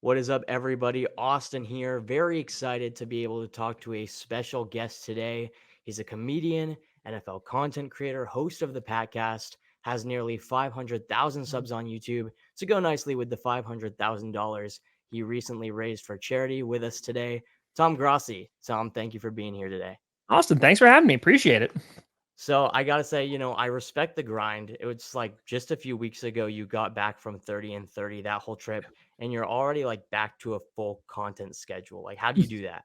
What is up, everybody? Austin here. Very excited to be able to talk to a special guest today. He's a comedian, NFL content creator, host of the podcast, has nearly 500,000 subs on YouTube to go nicely with the $500,000 he recently raised for charity with us today. Tom Grossi. Tom, thank you for being here today. Austin, thanks for having me. Appreciate it. So I gotta say, I respect the grind. It was like just a few weeks ago you got back from 30 and 30, that whole trip, and you're already like back to a full content schedule. Like, how do you do that?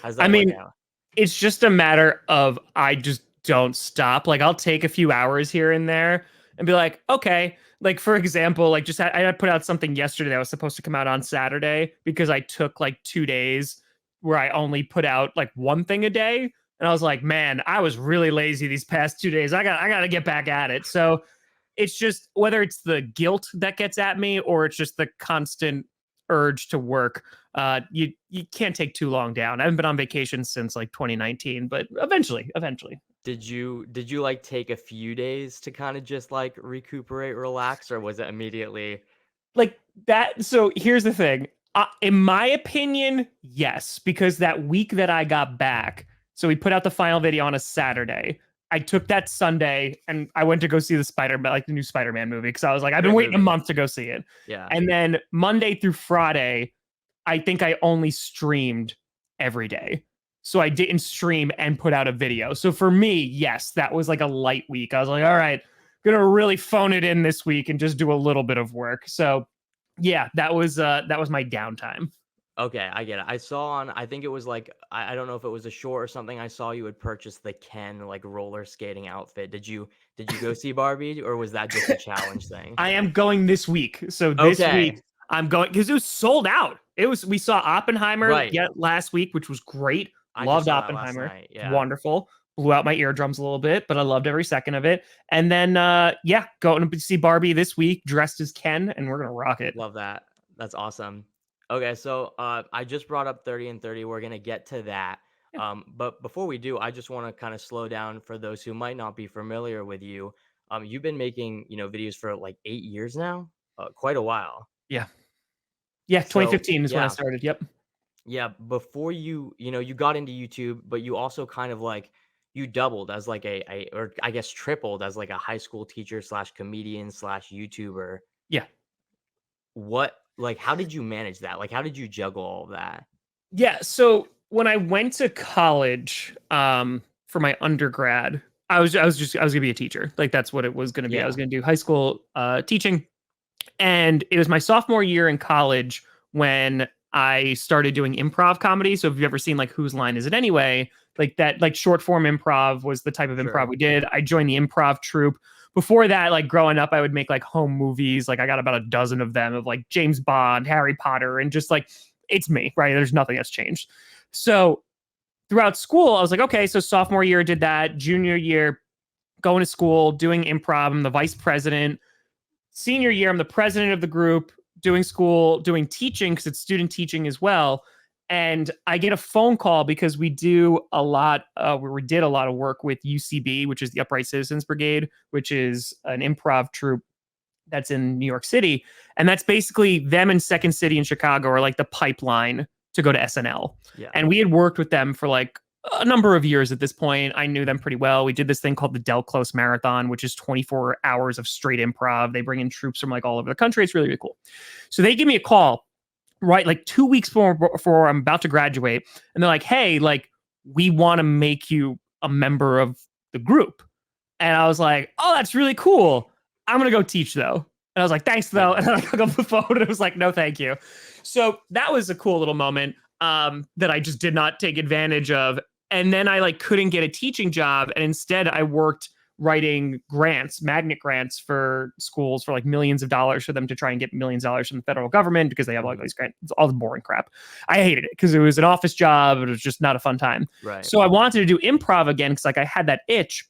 How's I that work mean, out? it's just a matter of I just don't stop. Like, I'll take a few hours here and there and be like, okay. Like, for example, like I put out something yesterday that was supposed to come out on Saturday because I took like 2 days where I only put out like one thing a day. And I was like, man, I was really lazy these past 2 days. I gotta get back at it. So it's just whether it's the guilt that gets at me or it's just the constant urge to work. You can't take too long down. I haven't been on vacation since like 2019, but eventually. Did you like take a few days to kind of just like recuperate, relax, or was it immediately? Like that. So here's the thing. In my opinion, yes, because that week that I got back, so we put out the final video on a Saturday. I took that Sunday and I went to go see the new Spider-Man movie, because I was like, I've been Great waiting a movie. month to go see it. Yeah. And then Monday through Friday, I think I only streamed every day. So I didn't stream and put out a video. So for me, yes, that was like a light week. I was like, all right, gonna really phone it in this week and just do a little bit of work. So yeah, that was my downtime. Okay, I get it. I saw on, I think it was like, I don't know if it was a short or something. I saw you had purchased the Ken like roller skating outfit. Did you go see Barbie, or was that just a challenge thing? I am going this week. So this Okay. week I'm going because it was sold out. We saw Oppenheimer Right. yet last week, which was great. I just Loved saw that last Oppenheimer. night. It's Yeah. wonderful. Blew out my eardrums a little bit, but I loved every second of it. And then yeah, going to see Barbie this week dressed as Ken, and we're gonna rock it. Love that. That's awesome. Okay, so I just brought up 30 and 30. We're gonna get to that. Yeah. But before we do, I just want to kind of slow down for those who might not be familiar with you. You've been making, videos for like 8 years now, quite a while. Yeah. Yeah, So 2015 is when I yeah, started. Yep. yeah. Before you got into YouTube, but you also kind of like you doubled as like or I guess tripled as like a high school teacher slash comedian slash YouTuber. Yeah. How did you manage that? Like, how did you juggle all of that? Yeah, so when I went to college, for my undergrad, I was gonna be a teacher. Like that's what it was gonna be. I was Yeah, gonna do high school teaching, and it was my sophomore year in college when I started doing improv comedy. So if you've ever seen like Whose Line Is It Anyway, like that, like short form improv was the type of improv sure. we did. I joined the improv troupe. Before that, like growing up, I would make like home movies. Like I got about a dozen of them of like James Bond, Harry Potter, and just like it's me, right? There's nothing that's changed. So throughout school, I was like, okay, so sophomore year did that, junior year going to school, doing improv. I'm the vice president. Senior year, I'm the president of the group, doing school, doing teaching because it's student teaching as well. And I get a phone call because we do a lot, we did a lot of work with UCB, which is the Upright Citizens Brigade, which is an improv troupe that's in New York City. And that's basically them in Second City in Chicago are like the pipeline to go to SNL. Yeah. And we had worked with them for like a number of years at this point. I knew them pretty well. We did this thing called the Del Close Marathon, which is 24 hours of straight improv. They bring in troops from like all over the country. It's really, really cool. So they give me a call, right? Like 2 weeks before I'm about to graduate. And they're like, hey, like, we want to make you a member of the group. And I was like, oh, that's really cool. I'm going to go teach though. And I was like, thanks though. Yeah. And then I hung up the phone and it was like, no, thank you. So that was a cool little moment that I just did not take advantage of. And then I like couldn't get a teaching job. And instead I worked writing grants, magnet grants for schools for like millions of dollars for them to try and get millions of dollars from the federal government because they have all Mhm. these grants, all the boring crap. I hated it because it was an office job. It was just not a fun time. Right. So I wanted to do improv again because like I had that itch.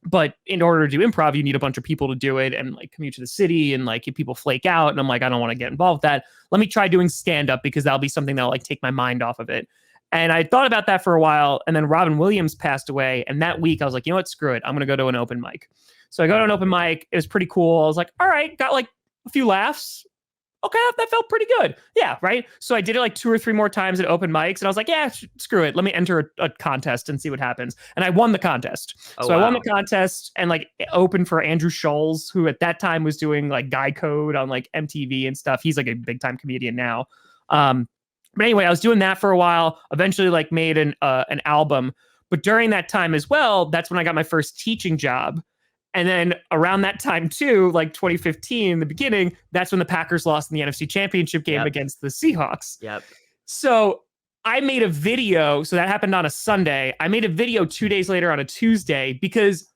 But in order to do improv, you need a bunch of people to do it and like commute to the city and like if people flake out. And I'm like, I don't want to get involved with that. Let me try doing stand up because that'll be something that'll like take my mind off of it. And I thought about that for a while. And then Robin Williams passed away. And that week I was like, you know what? Screw it. I'm going to go to an open mic. So I go to an open mic. It was pretty cool. I was like, all right, got like a few laughs. Okay, that felt pretty good. Yeah, right. So I did it like 2 or 3 more times at open mics, and I was like, yeah, screw it. Let me enter a contest and see what happens. And I won the contest. Oh So I won the wow. contest and like opened for Andrew Scholes, who at that time was doing like Guy Code on like MTV and stuff. He's like a big time comedian now. But anyway, I was doing that for a while. Eventually, like made an album. But during that time as well, that's when I got my first teaching job. And then around that time too, like 2015, in the beginning, that's when the Packers lost in the NFC Championship game Yep. against the Seahawks. Yep. So I made a video. So that happened on a Sunday. I made a video 2 days later on a Tuesday because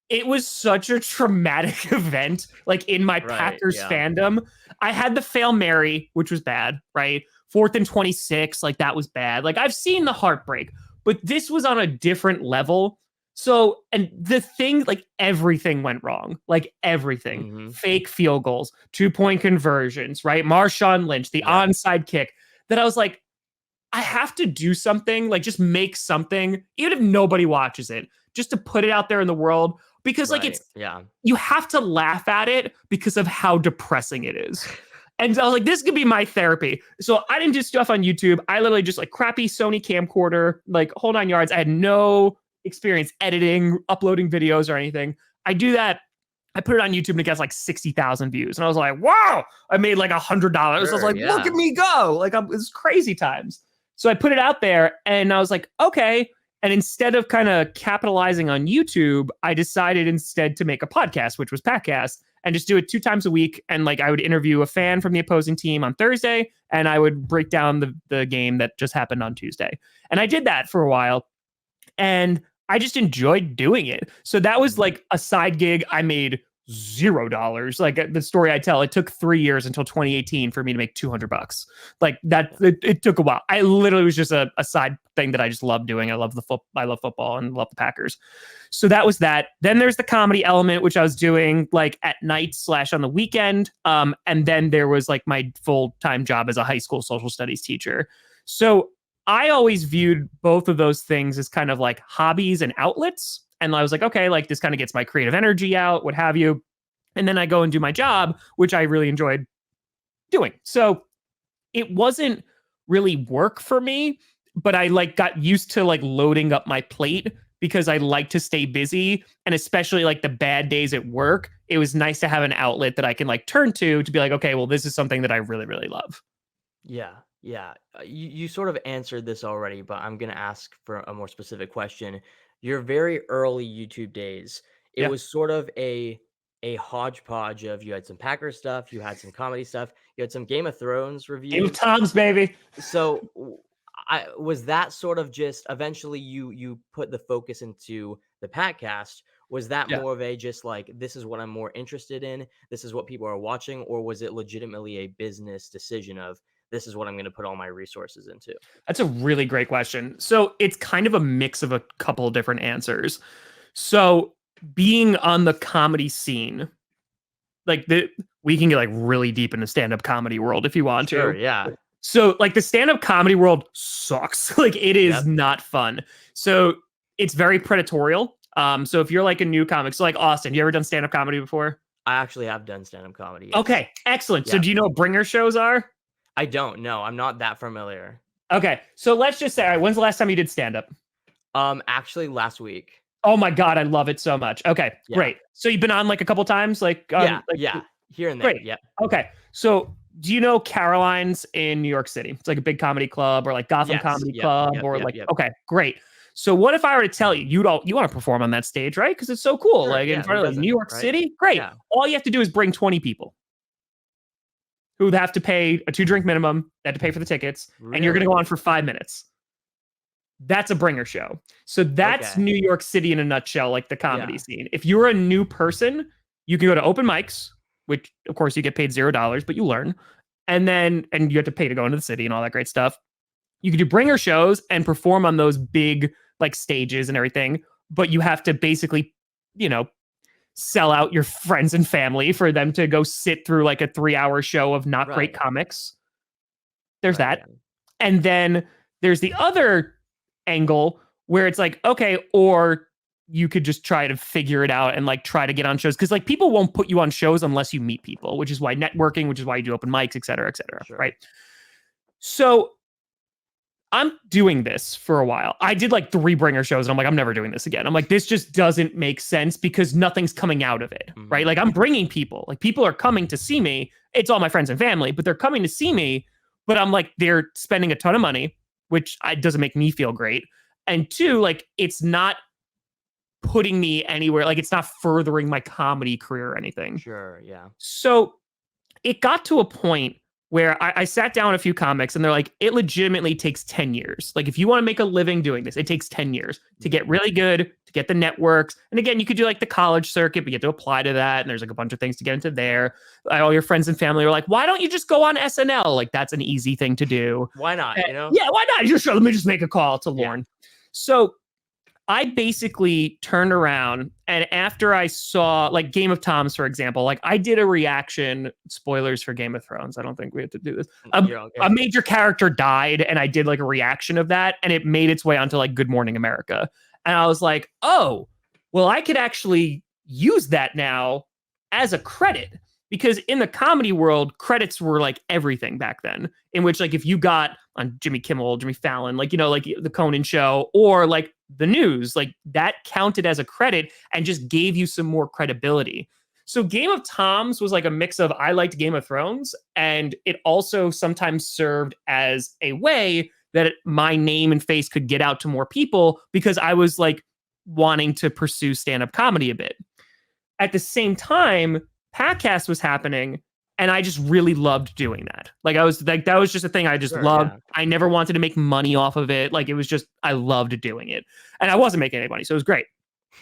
it was such a traumatic event, like in my Right. Packers Yeah. fandom. I had the Fail Mary, which was bad, right? 4th and 26, like that was bad. Like I've seen the heartbreak, but this was on a different level. So, and the thing, like everything went wrong, like everything. Mm-hmm. Fake field goals, 2-point conversions, right? Marshawn Lynch, the Yeah. onside kick. That I was like, I have to do something, like just make something, even if nobody watches it, just to put it out there in the world. Because like Right. it's, Yeah. you have to laugh at it because of how depressing it is. And I was like, this could be my therapy. So I didn't do stuff on YouTube. I literally just like crappy Sony camcorder, like whole 9 yards. I had no experience editing, uploading videos or anything. I do that. I put it on YouTube and it gets like 60,000 views. And I was like, wow, I made like $100. I was like, Sure, look yeah. at me go. Like it's crazy times. So I put it out there and I was like, okay. And instead of kind of capitalizing on YouTube, I decided instead to make a podcast, which was Patcast, and just do it 2 times a week. And like I would interview a fan from the opposing team on Thursday, and I would break down the game that just happened on Tuesday. And I did that for a while, and I just enjoyed doing it. So that was like a side gig. I made $0. Like the story I tell, it took 3 years until 2018 for me to make $200. Like that, it took a while. I literally was just a side thing that I just love doing. I love I love football and love the Packers. So that was that. Then there's the comedy element, which I was doing like at night / on the weekend. And then there was like my full-time job as a high school social studies teacher. So I always viewed both of those things as kind of like hobbies and outlets. And I was like, okay, like this kind of gets my creative energy out, what have you. And then I go and do my job, which I really enjoyed doing. So it wasn't really work for me, but I like got used to like loading up my plate because I like to stay busy. And especially like the bad days at work, it was nice to have an outlet that I can like turn to be like, okay, well, this is something that I really, really love. Yeah. Yeah. You sort of answered this already, but I'm going to ask for a more specific question. Your very early YouTube days, it Yeah. was sort of a hodgepodge of you had some Packer stuff, you had some comedy stuff, you had some Game of Thrones Game of reviews. Tom's, baby. So I was that sort of just eventually you put the focus into the podcast. Was that Yeah. more of a just like this is what I'm more interested in, this is what people are watching, or was it legitimately a business decision of this is what I'm going to put all my resources into? That's a really great question. So it's kind of a mix of a couple of different answers. So being on the comedy scene, like we can get like really deep in the stand-up comedy world if you want Sure, to. yeah. So like the stand-up comedy world sucks. Like it is Yep. not fun. So it's very predatorial. So if you're like a new comic, so like Austin, you ever done stand-up comedy before? I actually have done stand-up comedy. Yes. Okay, excellent. So Yeah. do you know what bringer shows are? I don't know. I'm not that familiar. Okay, so let's just say, all right, when's the last time you did stand-up? Actually last week. Oh my God, I love it so much. Okay, Yeah. great. So you've been on like a couple times, like Yeah. Here and there. Great. Yeah. Okay, so do you know Caroline's in New York City? It's like a big comedy club, or like Gotham Yes. Comedy Yep. Club, Yep. or Yep. like Yep. okay, great. So what if I were to tell you you want to perform on that stage, right? Because it's so cool, Sure, like in yeah, front who of like, New doesn't, York right? City. Great. Yeah. All you have to do is bring 20 people who have to pay a 2-drink minimum. They have to pay for the tickets, and you're going to Really? go on for 5 minutes. That's a bringer show. So that's Okay. New York City in a nutshell, like the comedy Yeah. scene. If you're a new person, you can go to open mics, which of course you get paid $0, but you learn. And you have to pay to go into the city and all that great stuff. You can do bringer shows and perform on those big like stages and everything, but you have to basically, sell out your friends and family for them to go sit through like a 3-hour show of not great Right. comics. There's Right, that. yeah. And then there's the other angle where it's like, okay, or you could just try to figure it out and like try to get on shows, because like people won't put you on shows unless you meet people, which is why networking, which is why you do open mics, et cetera, Sure. right? So I'm doing this for a while. I did like 3 bringer shows and I'm like, I'm never doing this again. I'm like, this just doesn't make sense because nothing's coming out of it, right? Hmm. Like I'm bringing people, like people are coming to see me. It's all my friends and family, but they're coming to see me. But I'm like, they're spending a ton of money, which doesn't make me feel great. And 2, like it's not putting me anywhere. Like it's not furthering my comedy career or anything. Sure. Yeah. So it got to a point where I sat down with a few comics and they're like, it legitimately takes 10 years. Like, if you want to make a living doing this, it takes 10 years to get really good, to get the networks. And again, you could do like the college circuit, but you have to apply to that. And there's like a bunch of things to get into there. All your friends and family are like, why don't you just go on SNL? Like, that's an easy thing to do. Why not? You know? Yeah, why not? Just let me just make a call to Yeah. Lorne. So I basically turned around, and after I saw like Game of Thrones, for example, like I did a reaction, spoilers for Game of Thrones. I don't think we have to do this. You're okay. A major character died, and I did like a reaction of that, and it made its way onto like Good Morning America. And I was like, oh, well, I could actually use that now as a credit, because in the comedy world, credits were like everything back then, in which like if you got on Jimmy Kimmel, Jimmy Fallon, like, you know, like the Conan show or like the news, like that counted as a credit and just gave you some more credibility. So Game of Thrones was like a mix of, I liked Game of Thrones, and it also sometimes served as a way that my name and face could get out to more people because I was like wanting to pursue stand-up comedy a bit. At the same time, podcast was happening, and I just really loved doing that. Like I was like, that was just a thing I just Sure. loved. Yeah. I never wanted to make money off of it. Like it was just, I loved doing it, and I wasn't making any money, so it was great.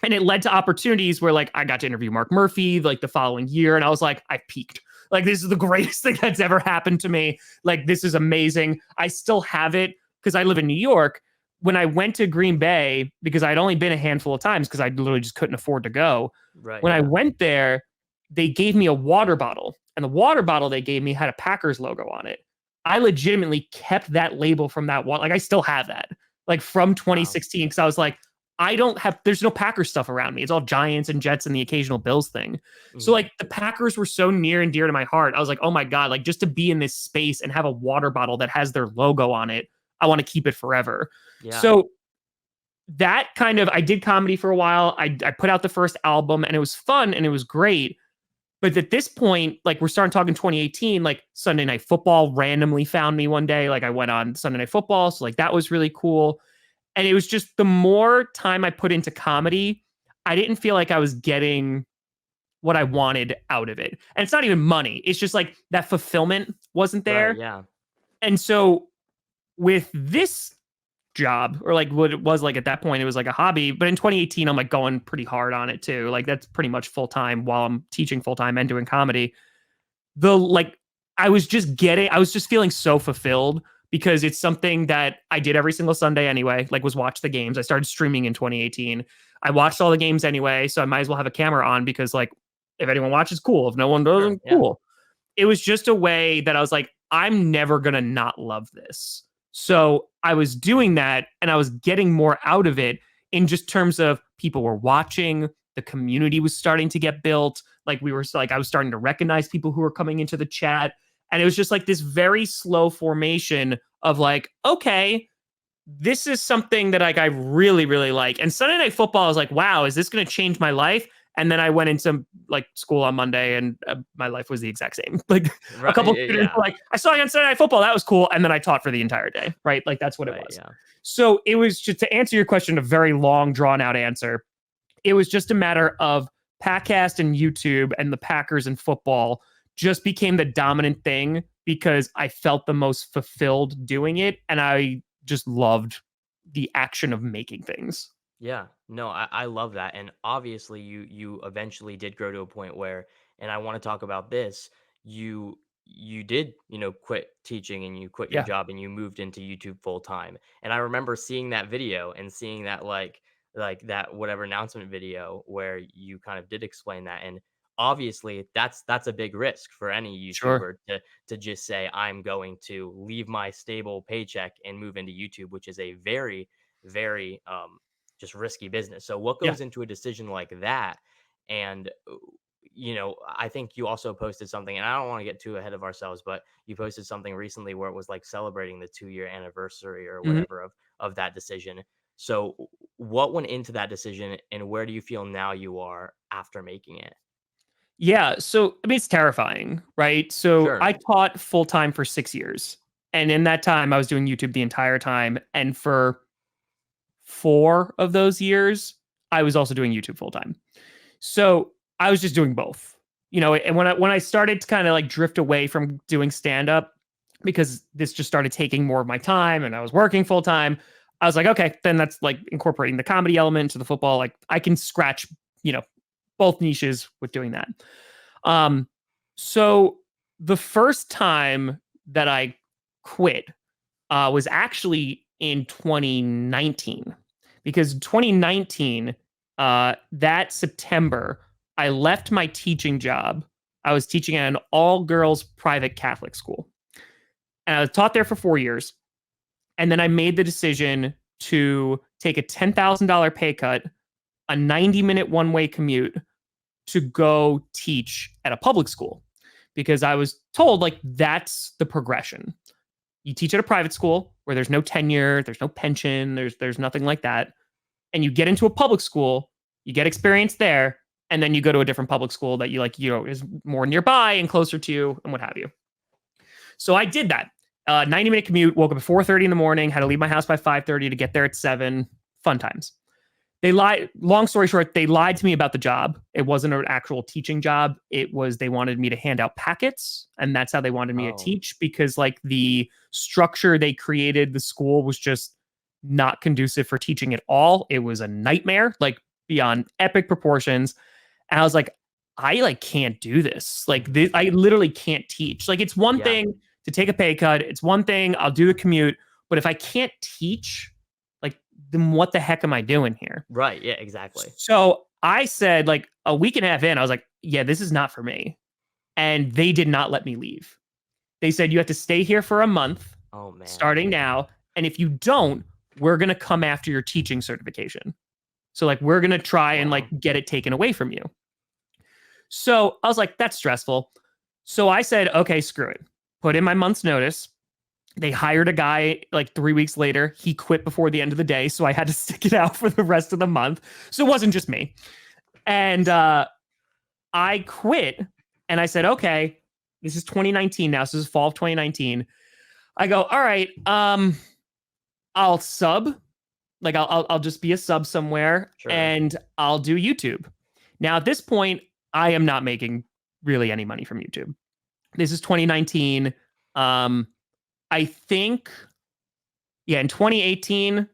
And it led to opportunities where like I got to interview Mark Murphy like the following year, and I was like, I peaked. Like this is the greatest thing that's ever happened to me. Like this is amazing. I still have it because I live in New York. When I went to Green Bay, because I'd only been a handful of times because I literally just couldn't afford to go. Right. When I Yeah. went there, they gave me a water bottle, and the water bottle they gave me had a Packers logo on it. I legitimately kept that label from that one. Like I still have that, like from Wow. 2016, because I was like, I don't have, there's no Packers stuff around me. It's all Giants and Jets and the occasional Bills thing. So Mhm. like the Packers were so near and dear to my heart. I was like, oh my God, like just to be in this space and have a water bottle that has their logo on it, I want to keep it forever. Yeah. So that kind of, I did comedy for a while. I put out the first album, and it was fun and it was great. But at this point, like we're starting talking 2018, like Sunday Night Football randomly found me one day. Like I went on Sunday Night Football. So like that was really cool. And it was just the more time I put into comedy, I didn't feel like I was getting what I wanted out of it. And it's not even money. It's just like that fulfillment wasn't Right. there. Yeah. And so with this job, or like what it was like at that point, it was like a hobby. But in 2018, I'm like going pretty hard on it too. Like that's pretty much full time while I'm teaching full time and doing comedy. The like, I was just feeling so fulfilled because it's something that I did every single Sunday anyway, like was watch the games. I started streaming in 2018. I watched all the games anyway, so I might as well have a camera on because like if anyone watches, cool. If no one Sure. doesn't, Yeah. cool. It was just a way that I was like, I'm never gonna not love this. So I was doing that and I was getting more out of it in just terms of people were watching, the community was starting to get built. Like we were like, I was starting to recognize people who were coming into the chat. And it was just like this very slow formation of like, okay, this is something that like I really, really like. And Sunday Night Football was like, wow, is this going to change my life? And then I went into like school on Monday, and my life was the exact same. Like a Right. couple of students Yeah. were like, I saw you on Sunday Night Football. That was cool. And then I taught for the entire day. Right. Like that's what it Right. was. Yeah. So it was just, to answer your question, a very long, drawn out answer. It was just a matter of podcast and YouTube, and the Packers and football just became the dominant thing because I felt the most fulfilled doing it. And I just loved the action of making things. Yeah, no, I love that. And obviously you eventually did grow to a point where, and I want to talk about this, you did, quit teaching and you quit your Yeah, job and you moved into YouTube full time. And I remember seeing that video and seeing that like that whatever announcement video where you kind of did explain that. And obviously that's a big risk for any sure. YouTuber to just say, I'm going to leave my stable paycheck and move into YouTube, which is a very, very just risky business. So what Yeah. goes into a decision like that? And I think you also posted something, and I don't want to get too ahead of ourselves, but you posted something recently where it was like celebrating the 2-year anniversary or Mhm. whatever of that decision. So what went into that decision, and where do you feel now you are after making it? Yeah. So, I mean, it's terrifying, right? So, Sure. I taught full time for 6 years. And in that time, I was doing YouTube the entire time. And for 4 of those years, I was also doing YouTube full time. So, I was just doing both. And when I started to kind of like drift away from doing stand up because this just started taking more of my time and I was working full time, I was like, okay, then that's like incorporating the comedy element to the football. Like I can scratch, you know, both niches with doing that. Um, so the first time that I quit was actually in 2019, because in 2019, that September, I left my teaching job. I was teaching at an all girls private Catholic school, and I was taught there for 4 years. And then I made the decision to take a $10,000 pay cut, a 90-minute one way commute to go teach at a public school, because I was told like that's the progression. You teach at a private school where there's no tenure, there's no pension, there's nothing like that, and you get into a public school, you get experience there, and then you go to a different public school that you like, is more nearby and closer to you and what have you. So I did that. 90-minute commute, woke up at 4:30 in the morning, had to leave my house by 5:30 to get there at 7. Fun times. They lied. Long story short, they lied to me about the job. It wasn't an actual teaching job. It was, they wanted me to hand out packets, and that's how they wanted me to Oh, teach, because like the structure they created, the school was just not conducive for teaching at all. It was a nightmare, like beyond epic proportions. And I was like, I like can't do this. Like this, I literally can't teach. Like it's one yeah. thing to take a pay cut. It's one thing, I'll do the commute. But if I can't teach, like, then what the heck am I doing here? Right. Yeah, exactly. So I said, like a week and a half in, I was like, yeah, this is not for me. And they did not let me leave. They said, you have to stay here for a month Oh, man. starting now. And if you don't, we're going to come after your teaching certification. So, like, we're going to try and like Wow. get it taken away from you. So I was like, that's stressful. So I said, okay, screw it. Put in my month's notice. They hired a guy like 3 weeks later. He quit before the end of the day. So I had to stick it out for the rest of the month. So it wasn't just me. And I quit, and I said, okay, this is 2019 now. So this is fall of 2019. I go, all right, I'll sub. Like I'll just be a sub somewhere, Sure. and I'll do YouTube. Now at this point, I am not making really any money from YouTube. This is 2019. I think, yeah, in 2018,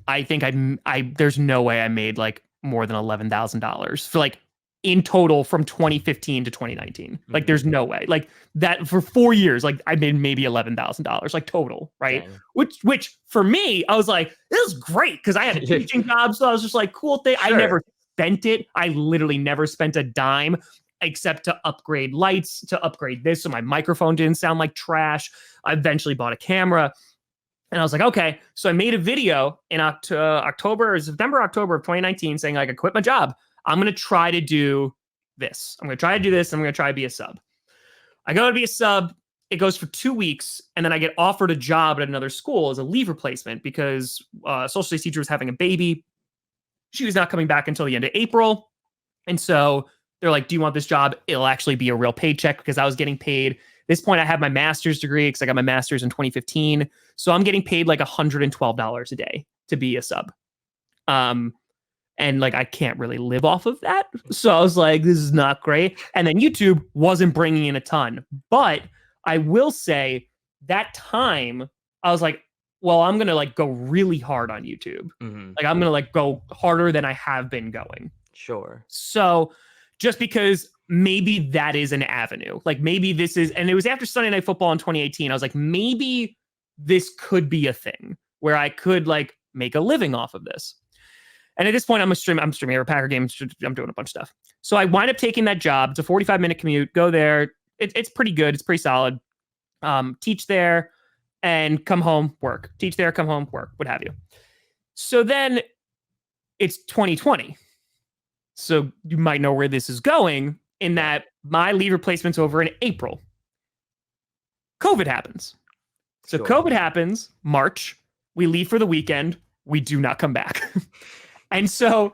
I think I there's no way I made like more than $11,000 for like in total from 2015 to 2019. Like Mhm. there's no way. Like that for 4 years, like I made maybe $11,000 like total, right? Dang. Which for me, I was like, this is great because I had a teaching job. So I was just like, cool thing. I Sure. never spent it. I literally never spent a dime except to upgrade lights, to upgrade this so my microphone didn't sound like trash. I eventually bought a camera. And I was like, okay. So I made a video in October, September, October of 2019 saying, like, I quit my job. I'm going to try to do this. I'm going to try to do this. I'm going to try to be a sub. I go to be a sub. It goes for 2 weeks. And then I get offered a job at another school as a leave replacement because social studies teacher was having a baby. She was not coming back until the end of April. And so they're like, do you want this job? It'll actually be a real paycheck, because I was getting paid. At this point, I have my master's degree because I got my master's in 2015. So I'm getting paid like $112 a day to be a sub. Um, and like I can't really live off of that. So I was like, this is not great. And then YouTube wasn't bringing in a ton. But I will say that time I was like, well, I'm going to like go really hard on YouTube. Mhm. Like I'm going to like go harder than I have been going. Sure. So just because maybe that is an avenue, like maybe this is, and it was after Sunday Night Football in 2018. I was like, maybe this could be a thing where I could like make a living off of this. And at this point, I'm streaming every Packer game. I'm doing a bunch of stuff. So I wind up taking that job. It's a 45-minute commute. Go there. It's pretty good. It's pretty solid. Teach there and come home, work. Teach there, come home, work, what have you. So then it's 2020. So you might know where this is going in that my leave replacement's over in April. COVID happens. So Sure. COVID happens, March, we leave for the weekend, we do not come back. And so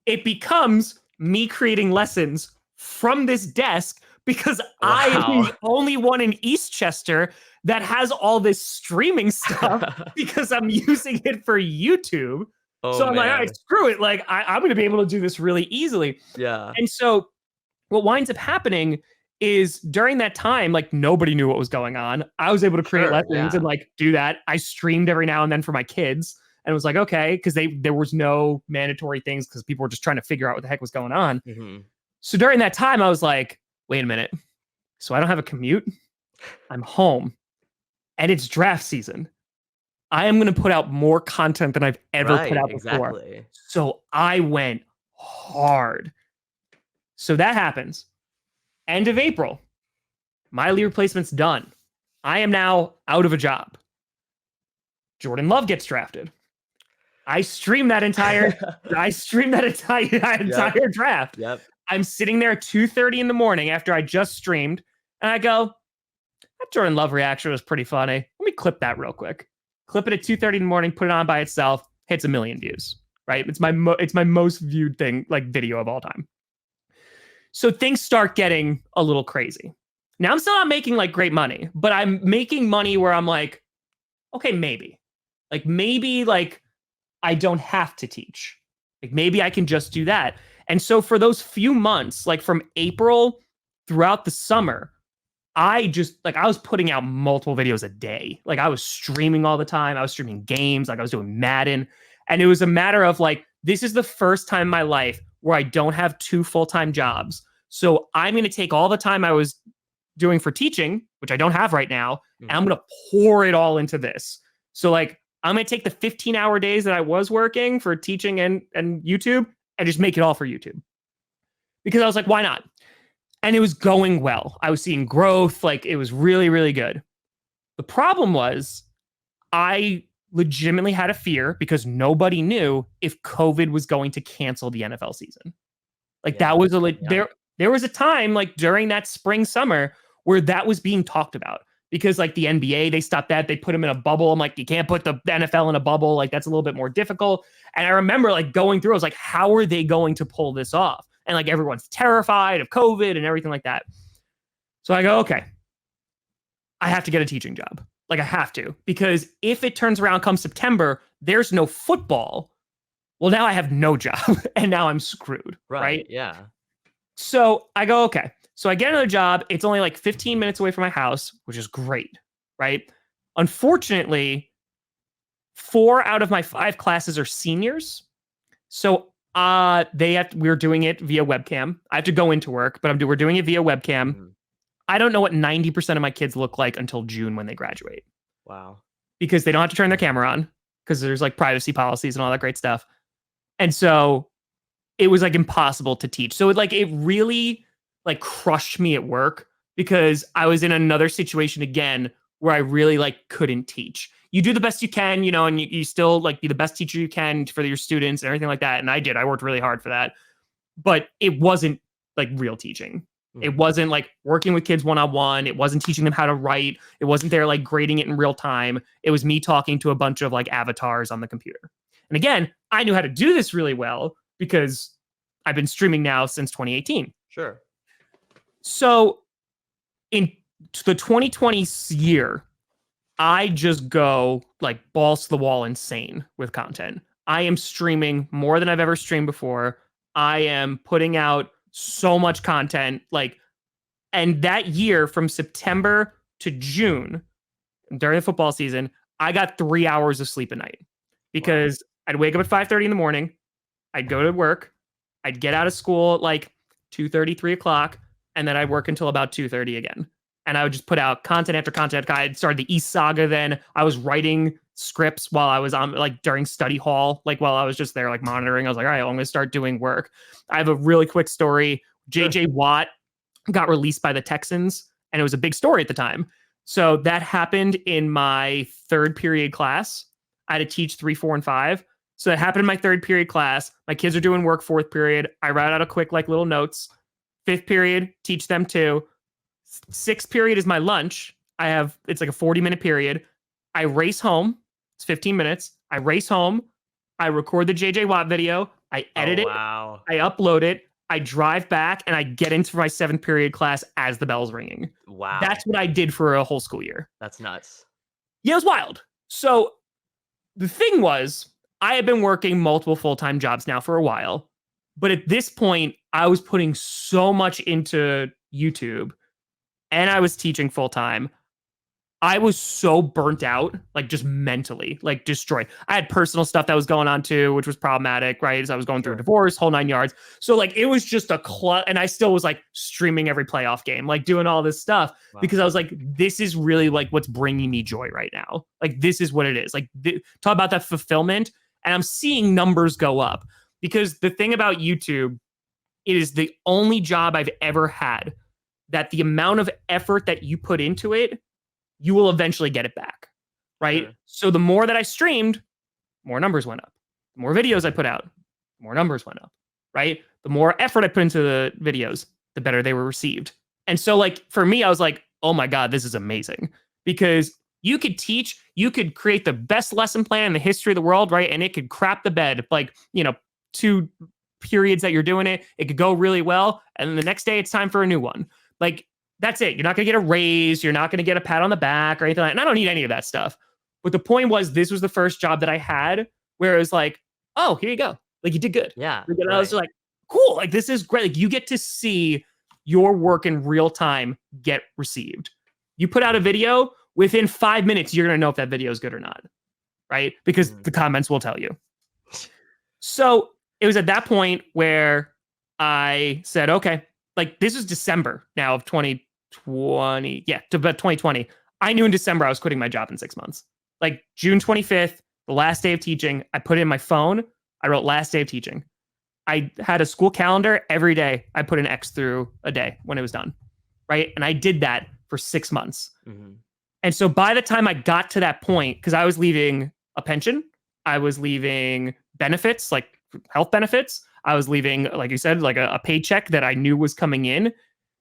it becomes me creating lessons from this desk because I am the only one in Eastchester that has all this streaming stuff because I'm using it for YouTube. So I'm like, all right, screw it. Like I'm going to be able to do this really easily. Yeah. And so what winds up happening is during that time, like nobody knew what was going on. I was able to create lessons and like do that. I streamed every now and then for my kids and it was like, okay, because there was no mandatory things because people were just trying to figure out what the heck was going on. Mm-hmm. So during that time, I was like, wait a minute. So I don't have a commute. I'm home and it's draft season. I am going to put out more content than I've ever put out before. So I went hard. So that happens. End of April. My leave replacement's done. I am now out of a job. Jordan Love gets drafted. I stream that entire draft. Yep. I'm sitting there at 2:30 in the morning after I just streamed, and I go, that Jordan Love reaction was pretty funny. Let me clip that real quick. Clip it at 2:30 in the morning, put it on by itself, hits 1 million views. Right? It's my most viewed thing, like video of all time. So things start getting a little crazy. Now I'm still not making like great money, but I'm making money where I'm like, okay, maybe I don't have to teach. Like maybe I can just do that. And so for those few months, like from April throughout the summer, I was putting out multiple videos a day. Like I was streaming all the time. I was streaming games. Like I was doing Madden. And it was a matter of like, this is the first time in my life where I don't have 2 full-time jobs. So I'm going to take all the time I was doing for teaching, which I don't have right now, and I'm going to pour it all into this. So like, I'm going to take the 15-hour days that I was working for teaching and YouTube and just make it all for YouTube. Because I was like, why not? And it was going well. I was seeing growth. Like it was really, really good. The problem was I legitimately had a fear because nobody knew if COVID was going to cancel the NFL season. Like that was there was a time like during that spring, summer where that was being talked about because like the NBA, they stopped that. They put them in a bubble. I'm like, you can't put the NFL in a bubble. Like that's a little bit more difficult. And I remember like going through, I was like, how are they going to pull this off? And like everyone's terrified of COVID and everything like that. So I go, okay, I have to get a teaching job. Like I have to, because if it turns around come September, there's no football. Well, now I have no job and now I'm screwed. Right? Yeah. So I go, okay. So I get another job. It's only like 15 minutes away from my house, which is great. Right? Unfortunately, 4 out of my 5 classes are seniors. So we're doing it via webcam. I have to go into work, but we're doing it via webcam. Mm-hmm. I don't know what 90% of my kids look like until June when they graduate. Wow. Because they don't have to turn their camera on because there's like privacy policies and all that great stuff. And so it was like impossible to teach. So it really like crushed me at work because I was in another situation again where I really like couldn't teach. You do the best you can, and you still like be the best teacher you can for your students and everything like that. And I did. I worked really hard for that. But it wasn't like real teaching. It wasn't like working with kids one-on-one. It wasn't teaching them how to write. It wasn't there like grading it in real time. It was me talking to a bunch of like avatars on the computer. And again, I knew how to do this really well because I've been streaming now since 2018. Sure. So in the 2020 year, I just go like balls to the wall insane with content. I am streaming more than I've ever streamed before. I am putting out so much content, and that year from September to June during the football season, I got 3 hours of sleep a night because I'd wake up at 5:30 in the morning. I'd go to work. I'd get out of school at like 2:30, 3 o'clock, and then I'd work until about 2:30 again. And I would just put out content after content. I had started the East Saga then. I was writing scripts while I was on during study hall, while I was just there monitoring. I was like, all right, I'm going to start doing work. I have a really quick story. JJ Watt got released by the Texans, and it was a big story at the time. So that happened in my 3rd period class. I had to teach 3, 4, and 5. So it happened in my third period class. My kids are doing work fourth period. I write out a quick like little notes. Fifth period, teach them too. Sixth period is my lunch. It's like a 40-minute period. I race home. It's 15 minutes. I race home. I record the JJ Watt video. I edit it. Wow. I upload it. I drive back and I get into my seventh period class as the bell's ringing. Wow. That's what I did for a whole school year. That's nuts. Yeah, it was wild. So the thing was, I had been working multiple full-time jobs now for a while. But at this point, I was putting so much into YouTube and I was teaching full-time. I was so burnt out, like just mentally, like destroyed. I had personal stuff that was going on too, which was problematic, right? As I was going through a divorce, whole 9 yards. So like it was just a clutter, and I still was like streaming every playoff game, like doing all this stuff because I was like, this is really like what's bringing me joy right now. Like this is what it is. Like talk about that fulfillment, and I'm seeing numbers go up because the thing about YouTube, it is the only job I've ever had that the amount of effort that you put into it, you will eventually get it back, right? Sure. So the more that I streamed, more numbers went up. The more videos I put out, more numbers went up, right? The more effort I put into the videos, the better they were received. And so like for me, I was like, oh my God, this is amazing. Because you could teach, you could create the best lesson plan in the history of the world, right? And it could crap the bed, like, 2 periods that you're doing it. It could go really well. And then the next day it's time for a new one. Like, that's it. You're not going to get a raise. You're not going to get a pat on the back or anything like that. And I don't need any of that stuff. But the point was, this was the first job that I had where it was like, oh, here you go. Like, you did good. Yeah. And I was like, cool. Like, this is great. Like, you get to see your work in real time get received. You put out a video, within 5 minutes, you're going to know if that video is good or not. Right? Because the comments will tell you. So it was at that point where I said, okay, like this is December now of 2020. Yeah, to about 2020. I knew in December I was quitting my job in 6 months. Like June 25th, the last day of teaching, I put it in my phone. I wrote last day of teaching. I had a school calendar every day. I put an X through a day when it was done. Right. And I did that for 6 months. Mm-hmm. And so by the time I got to that point, because I was leaving a pension, I was leaving benefits, like health benefits. I was leaving, like you said, like a paycheck that I knew was coming in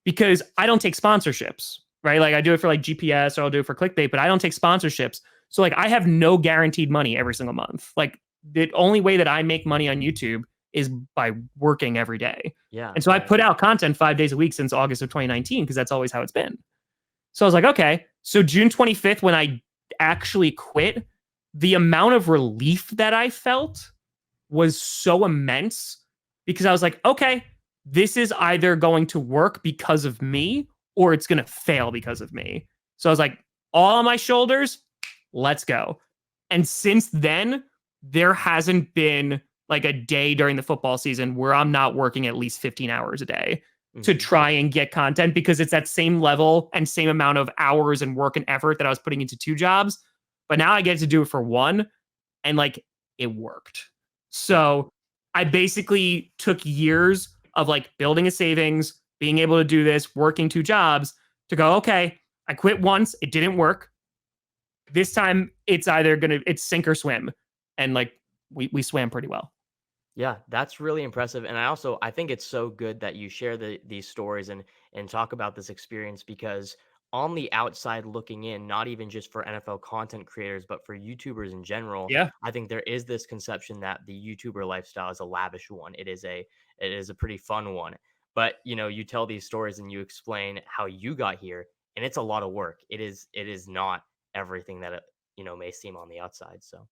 because I don't take sponsorships, right? Like I do it for like GPS or I'll do it for clickbait, but I don't take sponsorships. So like I have no guaranteed money every single month. Like the only way that I make money on YouTube is by working every day. Yeah. And so I put out content 5 days a week since August of 2019 because that's always how it's been. So I was like, okay. So June 25th, when I actually quit, the amount of relief that I felt was so immense because I was like, okay, this is either going to work because of me or it's going to fail because of me. So I was like, all on my shoulders, let's go. And since then, there hasn't been like a day during the football season where I'm not working at least 15 hours a day to try and get content because it's that same level and same amount of hours and work and effort that I was putting into 2 jobs. But now I get to do it for 1 and like it worked. So I basically took years of like building a savings, being able to do this, working 2 jobs to go, okay, I quit once. It didn't work. This time it's either it's sink or swim. And like we swam pretty well. Yeah, that's really impressive. And I think it's so good that you share these stories and talk about this experience because on the outside looking in, not even just for NFL content creators, but for YouTubers in general, I think there is this conception that the YouTuber lifestyle is a lavish one. It is a pretty fun one. But you tell these stories and you explain how you got here, and it's a lot of work. It is not everything that it may seem on the outside. So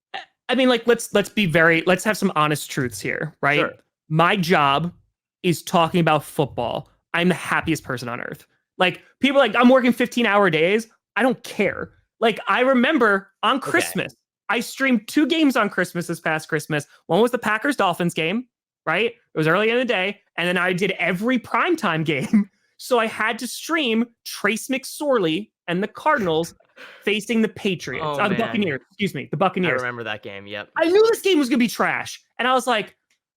I mean, like, let's have some honest truths here, right? Sure. My job is talking about football. I'm the happiest person on earth. Like, people are like, I'm working 15-hour days. I don't care. Like, I remember on Christmas, I streamed 2 games on Christmas this past Christmas. One was the Packers-Dolphins game, right? It was early in the day. And then I did every primetime game. So I had to stream Trace McSorley and the Cardinals facing the Patriots. The Buccaneers. Excuse me, the Buccaneers. I remember that game. Yep. I knew this game was going to be trash. And I was like,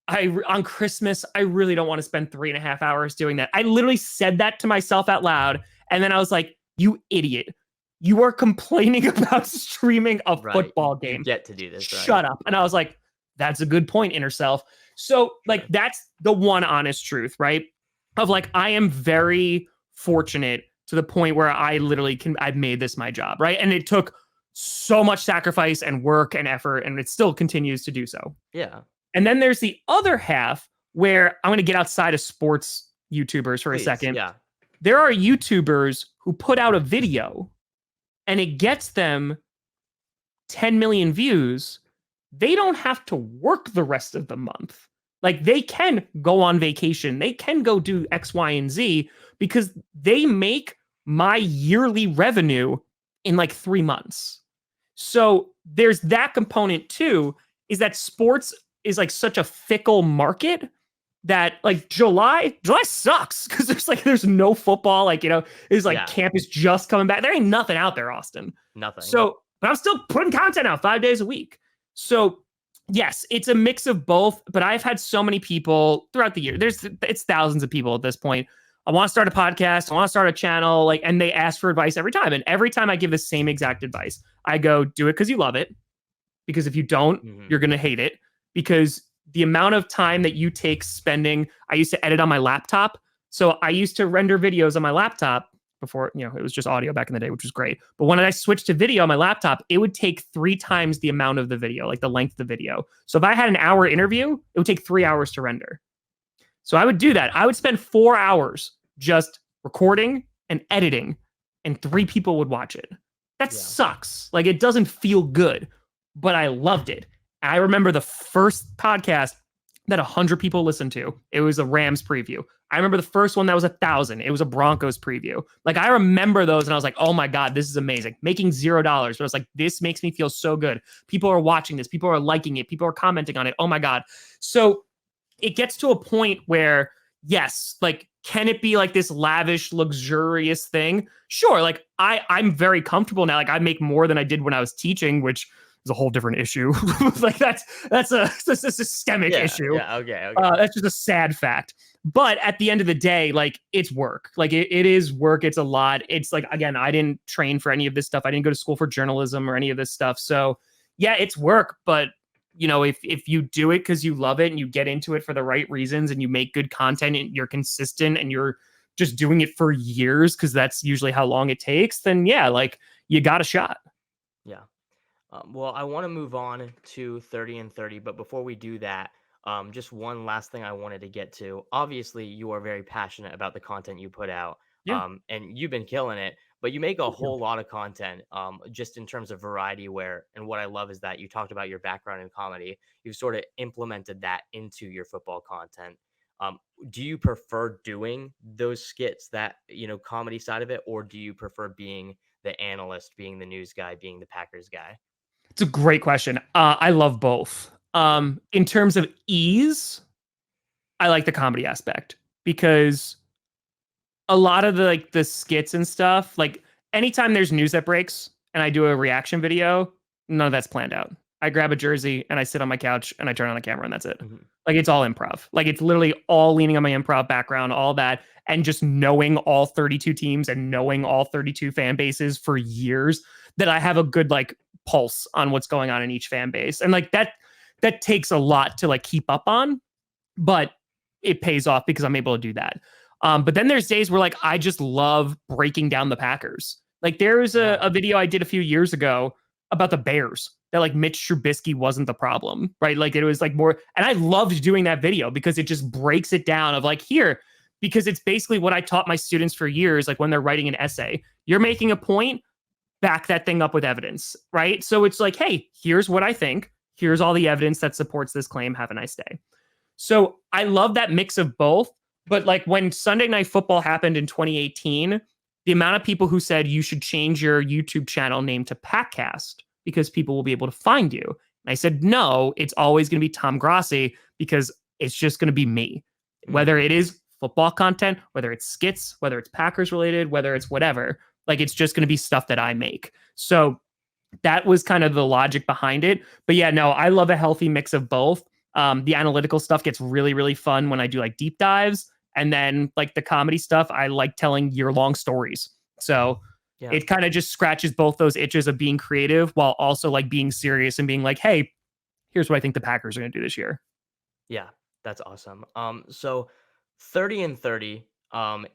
on Christmas, I really don't want to spend 3.5 hours doing that. I literally said that to myself out loud. And then I was like, you idiot. You are complaining about streaming a football game. You get to do this. Right? Shut up. And I was like, That's a good point, inner self. So like that's the one honest truth, right? Of like I am very fortunate to the point where I literally I've made this my job, right? And it took so much sacrifice and work and effort, and it still continues to do so. Yeah. And then there's the other half where I'm going to get outside of sports YouTubers for a second. Yeah. There are YouTubers who put out a video and it gets them 10 million views. They don't have to work the rest of the month. Like they can go on vacation. They can go do X, Y, and Z because they make my yearly revenue in like 3 months. So there's that component too, is that sports is like such a fickle market that like July sucks because there's no football. Like, it's like camp is just coming back. There ain't nothing out there, Austin. Nothing. So, but I'm still putting content out 5 days a week. So yes, it's a mix of both, but I've had so many people throughout the year. It's thousands of people at this point. I want to start a podcast. I want to start a channel, and they ask for advice every time. And every time I give the same exact advice. I go, do it because you love it. Because if you don't, you're going to hate it. Because the amount of time that you take spending, I used to edit on my laptop. So I used to render videos on my laptop before, it was just audio back in the day, which was great. But when I switched to video on my laptop, it would take 3 times the amount of the video, like the length of the video. So if I had an hour interview, it would take 3 hours to render. So I would do that. I would spend 4 hours just recording and editing, and 3 people would watch it. That sucks. Like, it doesn't feel good, but I loved it. I remember the first podcast that 100 people listened to. It was a Rams preview. I remember the first one that was 1,000. It was a Broncos preview. Like, I remember those, and I was like, oh my God, this is amazing. Making $0. But I was like, this makes me feel so good. People are watching this. People are liking it. People are commenting on it. Oh my God. So it gets to a point where, yes, like, can it be like this lavish, luxurious thing? Sure. Like, I'm very comfortable now. Like, I make more than I did when I was teaching, which is a whole different issue. Like, that's a systemic issue. Yeah. Okay. That's just a sad fact. But at the end of the day, like, it's work. Like, it is work. It's a lot. It's like, again, I didn't train for any of this stuff. I didn't go to school for journalism or any of this stuff. So yeah, it's work. But if you do it because you love it and you get into it for the right reasons and you make good content and you're consistent and you're just doing it for years, because that's usually how long it takes, then yeah, like, you got a shot. Yeah. Well, I want to move on to 30 and 30, but before we do that, just one last thing I wanted to get to. Obviously, you are very passionate about the content you put out, and you've been killing it, but you make a whole lot of content, just in terms of variety and what I love is that you talked about your background in comedy. You've sort of implemented that into your football content. Do you prefer doing those skits, that, comedy side of it, or do you prefer being the analyst, being the news guy, being the Packers guy? It's a great question. I love both. In terms of ease, I like the comedy aspect, because a lot of the skits and stuff, like, anytime there's news that breaks and I do a reaction video, none of that's planned out. I grab a jersey and I sit on my couch and I turn on the camera and that's it. Like, it's all improv. Like, it's literally all leaning on my improv background, all that, and just knowing all 32 teams and knowing all 32 fan bases for years, that I have a good, like, pulse on what's going on in each fan base. And like, that takes a lot to, like, keep up on, but it pays off because I'm able to do that. But then there's days where, like, I just love breaking down the Packers. Like, there was a video I did a few years ago about the Bears, that, like, Mitch Trubisky wasn't the problem, right? Like, it was like more, and I loved doing that video because it just breaks it down of, like, here, because it's basically what I taught my students for years. Like, when they're writing an essay, you're making a point, back that thing up with evidence, right? So it's like, hey, here's what I think. Here's all the evidence that supports this claim. Have a nice day. So I love that mix of both. But like, when Sunday Night Football happened in 2018, the amount of people who said you should change your YouTube channel name to Packcast because people will be able to find you. And I said, no, it's always going to be Tom Grossi, because it's just going to be me. Whether it is football content, whether it's skits, whether it's Packers related, whether it's whatever, like, it's just going to be stuff that I make. So that was kind of the logic behind it. But yeah, no, I love a healthy mix of both. The analytical stuff gets really, really fun when I do, like, deep dives. And then, like, the comedy stuff, I like telling year-long stories. So it kind of just scratches both those itches of being creative while also, like, being serious and being like, hey, here's what I think the Packers are going to do this year. Yeah, that's awesome. So 30 and 30,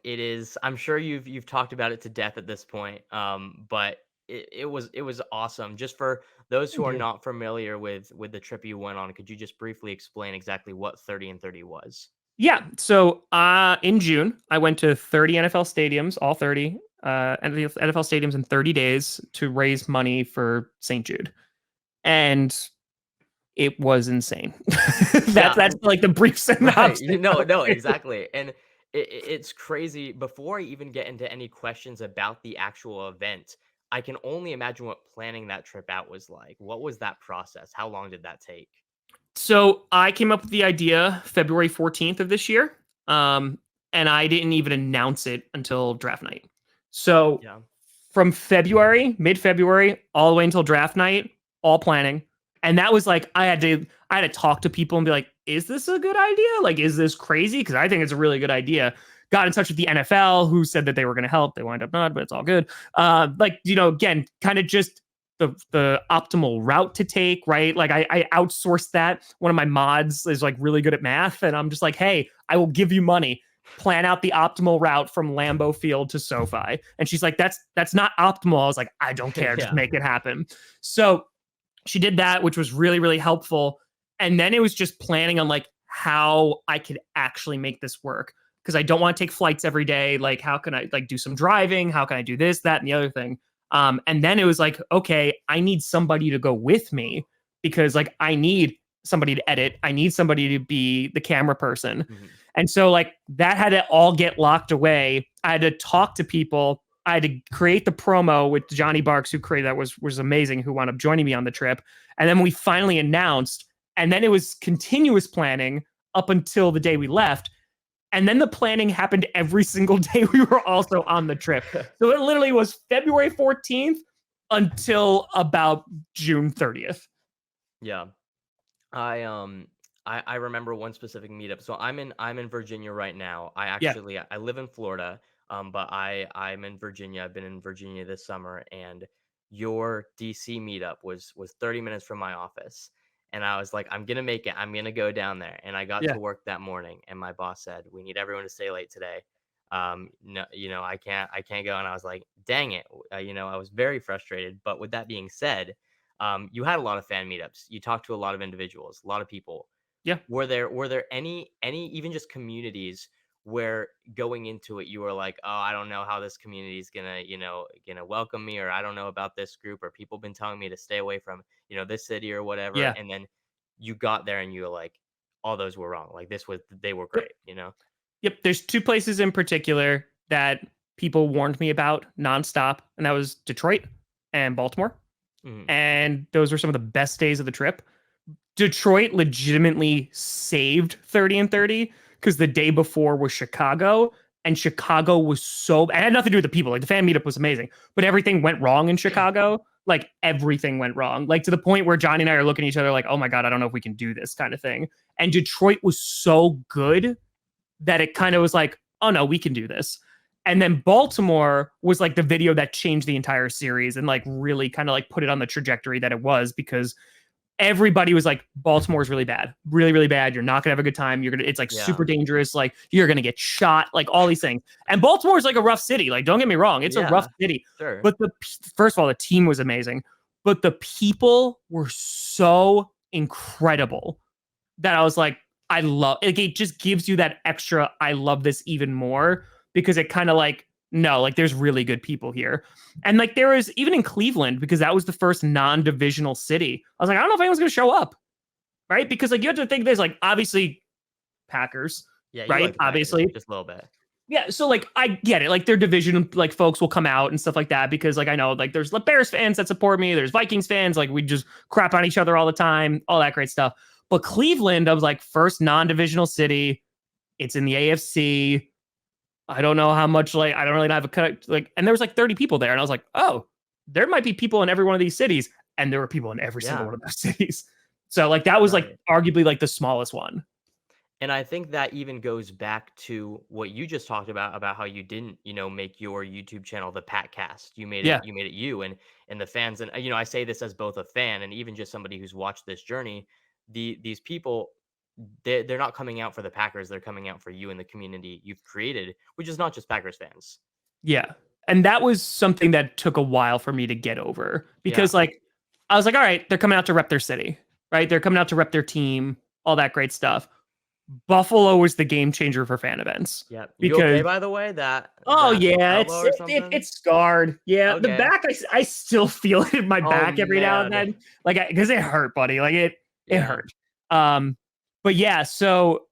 it is, I'm sure you've talked about it to death at this point. But it was awesome. Just for those who Thank are you. not familiar with the trip you went on, could you just briefly explain exactly what 30 and 30 was? Yeah. So in June, I went to 30 NFL stadiums, all 30 NFL stadiums in 30 days to raise money for St. Jude. And it was insane. Yeah, That's like the brief right. synopsis. No, exactly. And it's crazy. Before I even get into any questions about the actual event, I can only imagine what planning that trip out was like. What was that process? How long did that take? So I came up with the idea February 14th of this year. Um, and I didn't even announce it until draft night. So Yeah. from February, mid-February, all the way until draft night, all planning. And that was like I had to talk to people and be like, is this a good idea? Like, is this crazy? Because I think it's a really good idea. Got in touch with the NFL, who said that they were going to help. They wind up not, but it's all good. Like, again, kind of just the optimal route to take, right? Like I outsourced that. One of my mods is like really good at math, and I'm just like, hey, I will give you money. Plan out the optimal route from Lambeau Field to SoFi. And she's like, that's not optimal. I was like, I don't care, just Yeah. make it happen. So she did that, which was really, really helpful. And then it was just planning on like how I could actually make this work. Because I don't want to take flights every day. Like, how can I like do some driving? How can I do this, that, and the other thing? And then it was like, okay, I need somebody to go with me because like I need somebody to edit. I need somebody to be the camera person. Mhm. And so like that had to all get locked away. I had to talk to people. I had to create the promo with Johnny Barks, who created that was amazing, who wound up joining me on the trip. And then we finally announced, and then it was continuous planning up until the day we left. And then the planning happened every single day we were also on the trip. So it literally was February 14th until about June 30th. Yeah. I remember one specific meetup. So I'm in Virginia right now. Yeah. I live in Florida, but I'm in Virginia. I've been in Virginia this summer, and your DC meetup was 30 minutes from my office. And I was like, I'm gonna make it. I'm gonna go down there. And I got Yeah. to work that morning, and my boss said, we need everyone to stay late today. No, I can't go. And I was like, dang it. I was very frustrated. But with that being said, you had a lot of fan meetups. You talked to a lot of individuals, a lot of people. Yeah. Were there any even just communities where going into it you were like, oh, I don't know how this community is gonna welcome me, or I don't know about this group, or people been telling me to stay away from this city or whatever, Yeah. and then you got there and you were like, all those were wrong. Like they were Yep. great. Yep. There's two places in particular that people warned me about nonstop, and that was Detroit and Baltimore. Mhm. And those were some of the best days of the trip. Detroit legitimately saved 30 and 30 because the day before was Chicago, and Chicago was so it had nothing to do with the people. Like the fan meetup was amazing, but everything went wrong in Chicago. Like everything went wrong. Like to the point where Johnny and I are looking at each other like, oh my God, I don't know if we can do this kind of thing. And Detroit was so good that it kind of was like, oh no, we can do this. And then Baltimore was like the video that changed the entire series and like really kind of like put it on the trajectory that it was because everybody was like, Baltimore's really bad, really, really bad. You're not gonna have a good time. It's like Yeah. super dangerous. Like you're gonna get shot, like all these things. And Baltimore's like a rough city. Like, don't get me wrong, it's a rough Yeah. city. Sure. But first of all, the team was amazing, but the people were so incredible that I was like, I love like it just gives you that extra I love this even more because it kind of like no, like there's really good people here. And like there was even in Cleveland because that was the first non-divisional city. I was like, I don't know if anyone's going to show up, right? Because like you have to think there's like obviously Packers, Yeah, you right? like the Packers Obviously. just a little bit. Yeah, so like I get it. Like their division like folks will come out and stuff like that because like I know like there's Bears fans that support me, there's Vikings fans, like we just crap on each other all the time, all that great stuff. But Cleveland, I was like first non-divisional city. It's in the AFC. I don't know how much like I don't really have a cut like and there was like 30 people there and I was like, "Oh, there might be people in every one of these cities." And there were people in every single Yeah. one of those cities. So like that was like Right. arguably like the smallest one. And I think that even goes back to what you just talked about how you didn't, make your YouTube channel the Patcast. You made it Yeah. you made it you and the fans. And I say this as both a fan and even just somebody who's watched this journey. these people, they're not coming out for the Packers. They're coming out for you and the community you've created, which is not just Packers fans. Yeah. And that was something that took a while for me to get over Yeah. because like I was like, all right, they're coming out to rep their city, right? They're coming out to rep their team, all that great stuff. Buffalo was the game changer for fan events Yeah. You because okay, by the way? oh That yeah, elbow or something? it's scarred. Yeah, the Okay. back I still feel it in my Oh back every now and man. then, like because it hurt, buddy. Like it Yeah. hurt. But yeah, so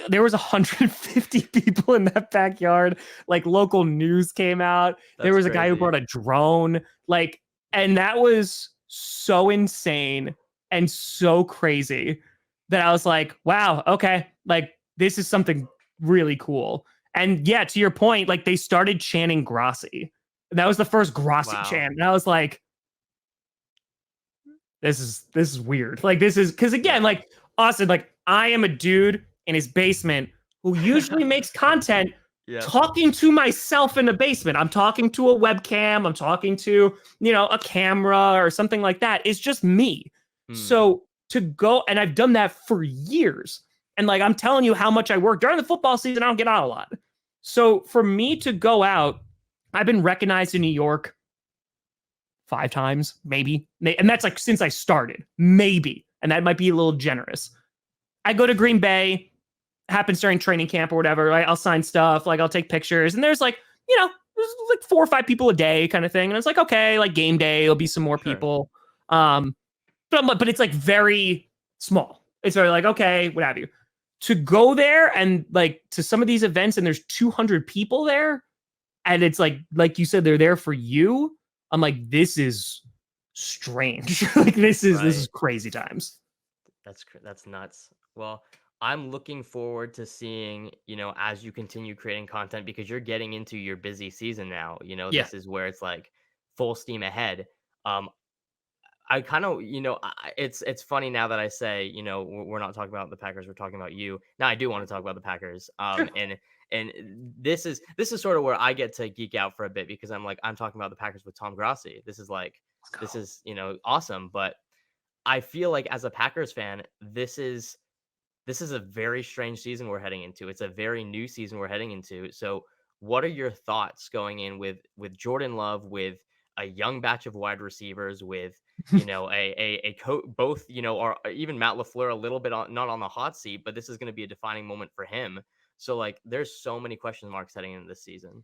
there was 150 people in that backyard. Like local news came out. There That's was a guy who crazy. brought a drone. Like, and that was so insane and so crazy that I was like, wow, okay, like this is something really cool. And yeah, to your point, like they started chanting Grossi. And that was the first Grossi Wow. chant. And I was like, this is weird. Like this is because again, Yeah. like Austin, like I am a dude in his basement who usually makes content Yeah. talking to myself in the basement. I'm talking to a webcam, I'm talking to, a camera or something like that. It's just me. So to go, and I've done that for years. And like I'm telling you how much I work during the football season, I don't get out a lot. So for me to go out, I've been recognized in New York 5 times, maybe. And that's like since I started, maybe. And that might be a little generous. I go to Green Bay, happens during training camp or whatever, right? I'll sign stuff, like I'll take pictures. And there's like, there's like 4 or 5 people a day kind of thing. And it's like, okay, like game day, there'll be some more people. But it's like very small. It's very like, okay, what have you. To go there and like to some of these events and there's 200 people there. And it's like you said, they're there for you. I'm like, this is strange. Like this is crazy times. That's nuts. Well, I'm looking forward to seeing, as you continue creating content because you're getting into your busy season now. Yeah. This is where it's like full steam ahead. I kind of, it's funny now that I say, we're not talking about the Packers, we're talking about you. Now I do want to talk about the Packers. Sure. And this is sort of where I get to geek out for a bit because I'm talking about the Packers with Tom Grossi. This is awesome. But I feel like as a Packers fan, this is a very strange season we're heading into. It's a very new season we're heading into. So what are your thoughts going in with Jordan Love, with a young batch of wide receivers, with both, or even Matt LaFleur a little bit not on the hot seat, but this is going to be a defining moment for him. So like there's so many question marks heading into this season.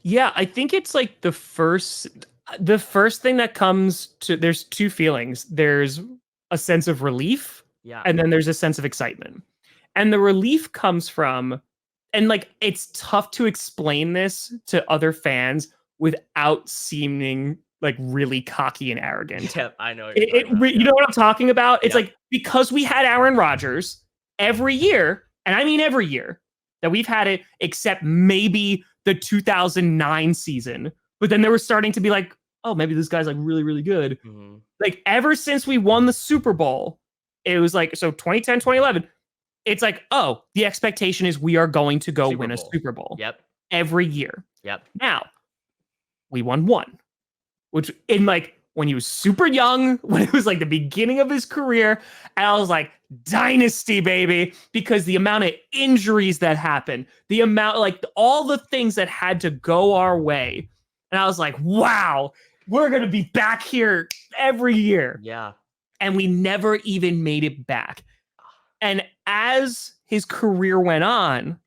Yeah, I think it's like the first thing that comes to, there's 2 feelings. There's a sense of relief, Yeah. and then there's a sense of excitement. And the relief comes from, and like it's tough to explain this to other fans without seeming like really cocky and arrogant. Yeah, I know what you're talking about. You know what I'm talking about? It's Yeah. like because we had Aaron Rodgers every year, and I mean every year that we've had it, except maybe the 2009 season. But then they were starting to be like, oh, maybe this guy's like really, really good. Mm-hmm. Like ever since we won the Super Bowl, it was like, so 2010, 2011, it's like, oh, the expectation is we are going to go win a Super Bowl. Yep. Every year. Yep. Now, we won 1, which in like when he was super young, when it was like the beginning of his career, and I was like, dynasty, baby, because the amount of injuries that happened, the amount, like all the things that had to go our way. And I was like, wow, we're going to be back here every year. Yeah. And we never even made it back. And as his career went on,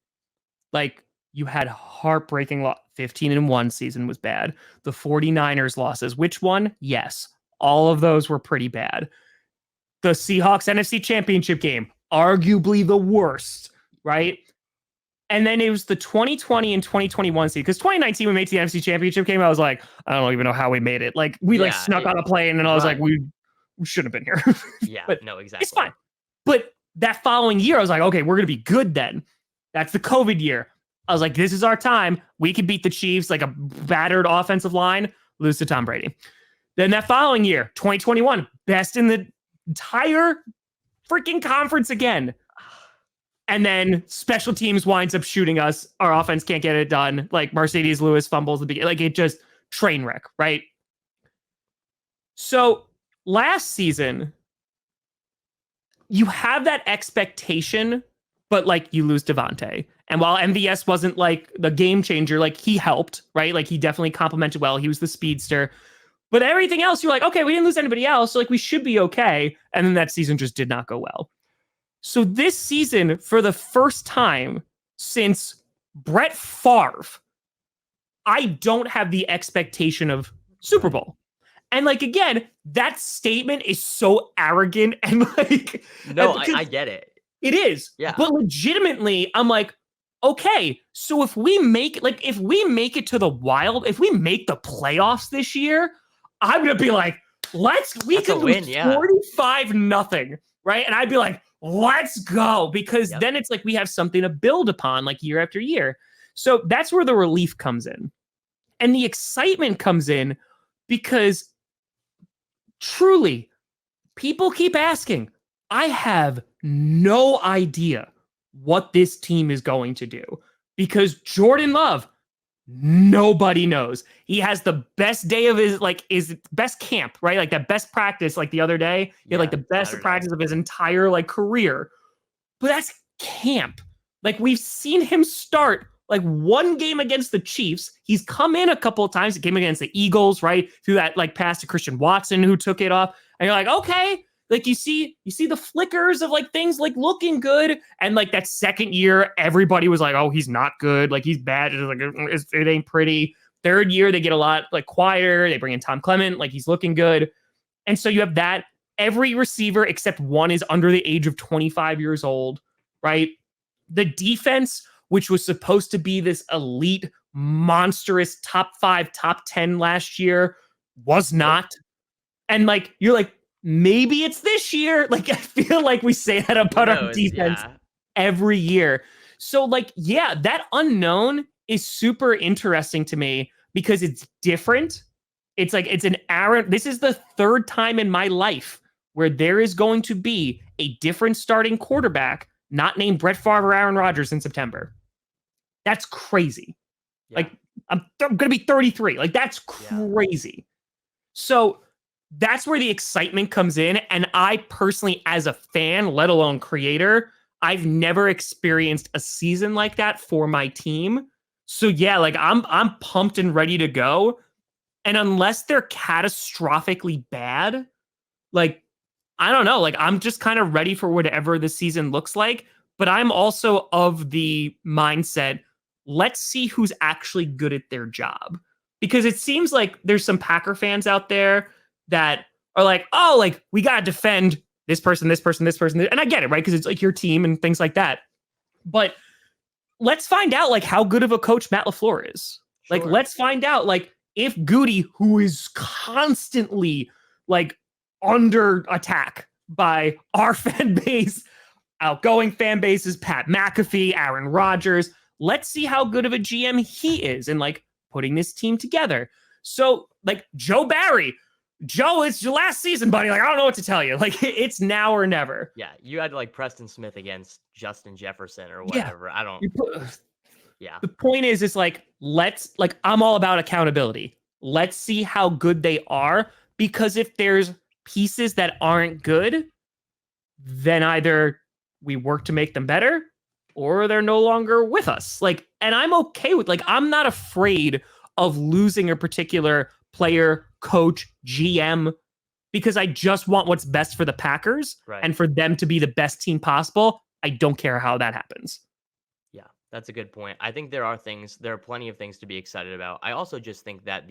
like you had heartbreaking 15-1 season was bad. The 49ers losses, which one? Yes. All of those were pretty bad. The Seahawks NFC Championship game, arguably the worst, right? And then it was the 2020 and 2021 season. Because 2019 we made the NFC Championship game. I was like, I don't even know how we made it. Like we like snuck on a plane, and I was like, we shouldn't have been here. Yeah, but no, exactly. It's fine. But that following year, I was like, okay, we're gonna be good then. That's the COVID year. I was like, this is our time. We could beat the Chiefs, like a battered offensive line, lose to Tom Brady. Then that following year, 2021, best in the entire freaking conference again. And then special teams winds up shooting us. Our offense can't get it done. Like Mercedes Lewis fumbles the beginning. Like it just train wreck, right? So last season, you have that expectation, but like you lose Devontae. And while MVS wasn't like the game changer, like he helped, right? Like he definitely complimented well. He was the speedster. But everything else, you're like, okay, we didn't lose anybody else. So like we should be okay. And then that season just did not go well. So this season, for the first time since Brett Favre, I don't have the expectation of Super Right. Bowl. And like again, that statement is so arrogant and like No, because I get it. it is. Yeah. But legitimately, I'm like, okay, so if we make it to the wild, if we make the playoffs this year, I'm gonna be like, we That's a could lose win, yeah. 45-0, right? And I'd be like, let's go. Because Yep. then it's like we have something to build upon like year after year. So that's where the relief comes in. And the excitement comes in because truly, people keep asking. I have no idea what this team is going to do because Jordan Love, nobody knows. He has the best day of his best camp, right? Like that best practice, like the other day. He had like the best Saturday. practice of his entire like career. But that's camp. Like we've seen him start like one game against the Chiefs. He's come in a couple of times. He came against the Eagles, right? Through that like pass to Christian Watson, who took it off. And you're like, okay, like you see the flickers of like things like looking good. And like that second year, everybody was like, oh, he's not good. Like he's bad. It's like it ain't pretty. Third year, they get a lot like quieter. They bring in Tom Clement, like he's looking good. And so you have that. Every receiver except one is under the age of 25 years old, right? The defense, which was supposed to be this elite, monstrous top 5, top 10 last year, was not. And like, you're like, maybe it's this year. Like, I feel like we say that about our defense every year. So, like, yeah, that unknown is super interesting to me because it's different. It's like, it's an Aaron. This is the third time in my life where there is going to be a different starting quarterback, not named Brett Favre or Aaron Rodgers in September. That's crazy. Yeah. Like, I'm going to be 33. Like, that's crazy. So that's where the excitement comes in. And I personally, as a fan, let alone creator, I've never experienced a season like that for my team. So yeah, like I'm pumped and ready to go. And unless they're catastrophically bad, like I don't know, like I'm just kind of ready for whatever the season looks like. But I'm also of the mindset, let's see who's actually good at their job. Because it seems like there's some Packer fans out there that are like, oh, like we got to defend this person, this person, this person. And I get it, right? Because it's like your team and things like that. But let's find out like how good of a coach Matt LaFleur is. Sure. Like, let's find out like if Goody, who is constantly like under attack by our fan base, outgoing fan bases, Pat McAfee, Aaron Rodgers, let's see how good of a GM he is in like putting this team together. So like Joe Barry, Joe, it's your last season, buddy. Like, I don't know what to tell you. Like, it's now or never. Yeah, you had like Preston Smith against Justin Jefferson or whatever. Yeah. I don't. Yeah. The point is like, I'm all about accountability. Let's see how good they are. Because if there's pieces that aren't good, then either we work to make them better or they're no longer with us. Like, and I'm okay with, like, I'm not afraid of losing a particular player, coach, GM, because I just want what's best for the Packers and for them to be the best team possible. I don't care how that happens. Yeah, that's a good point. I think there are plenty of things to be excited about. I also just think that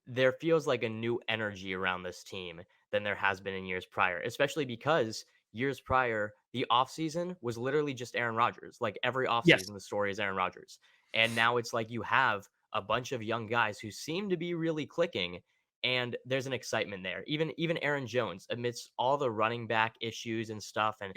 there feels like a new energy around this team than there has been in years prior, especially because years prior, the offseason was literally just Aaron Rodgers. Like every offseason, the story is Aaron Rodgers. And now it's like you have a bunch of young guys who seem to be really clicking, and there's an excitement there. Even Aaron Jones, amidst all the running back issues and stuff, and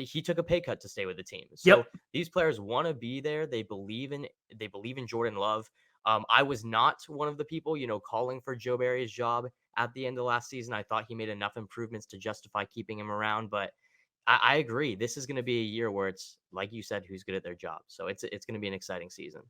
he took a pay cut to stay with the team. So these players want to be there. They believe in Jordan Love. I was not one of the people, calling for Joe Barry's job at the end of last season. I thought he made enough improvements to justify keeping him around, but I agree. This is going to be a year where it's, like you said, who's good at their job. So it's going to be an exciting season.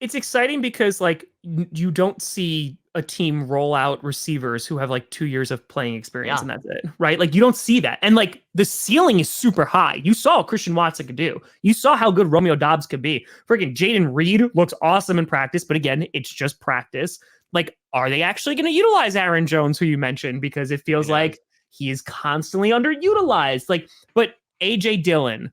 it's exciting because like you don't see a team roll out receivers who have like 2 years of playing experience Yeah, and that's it, right? Like you don't see that. And like the ceiling is super high. You saw what Christian Watson could do. You saw how good Romeo Dobbs could be. Freaking Jaden Reed looks awesome in practice, but again, it's just practice. Like, are they actually going to utilize Aaron Jones, who you mentioned? Because it who feels knows? like he is constantly underutilized. Like, but AJ Dillon,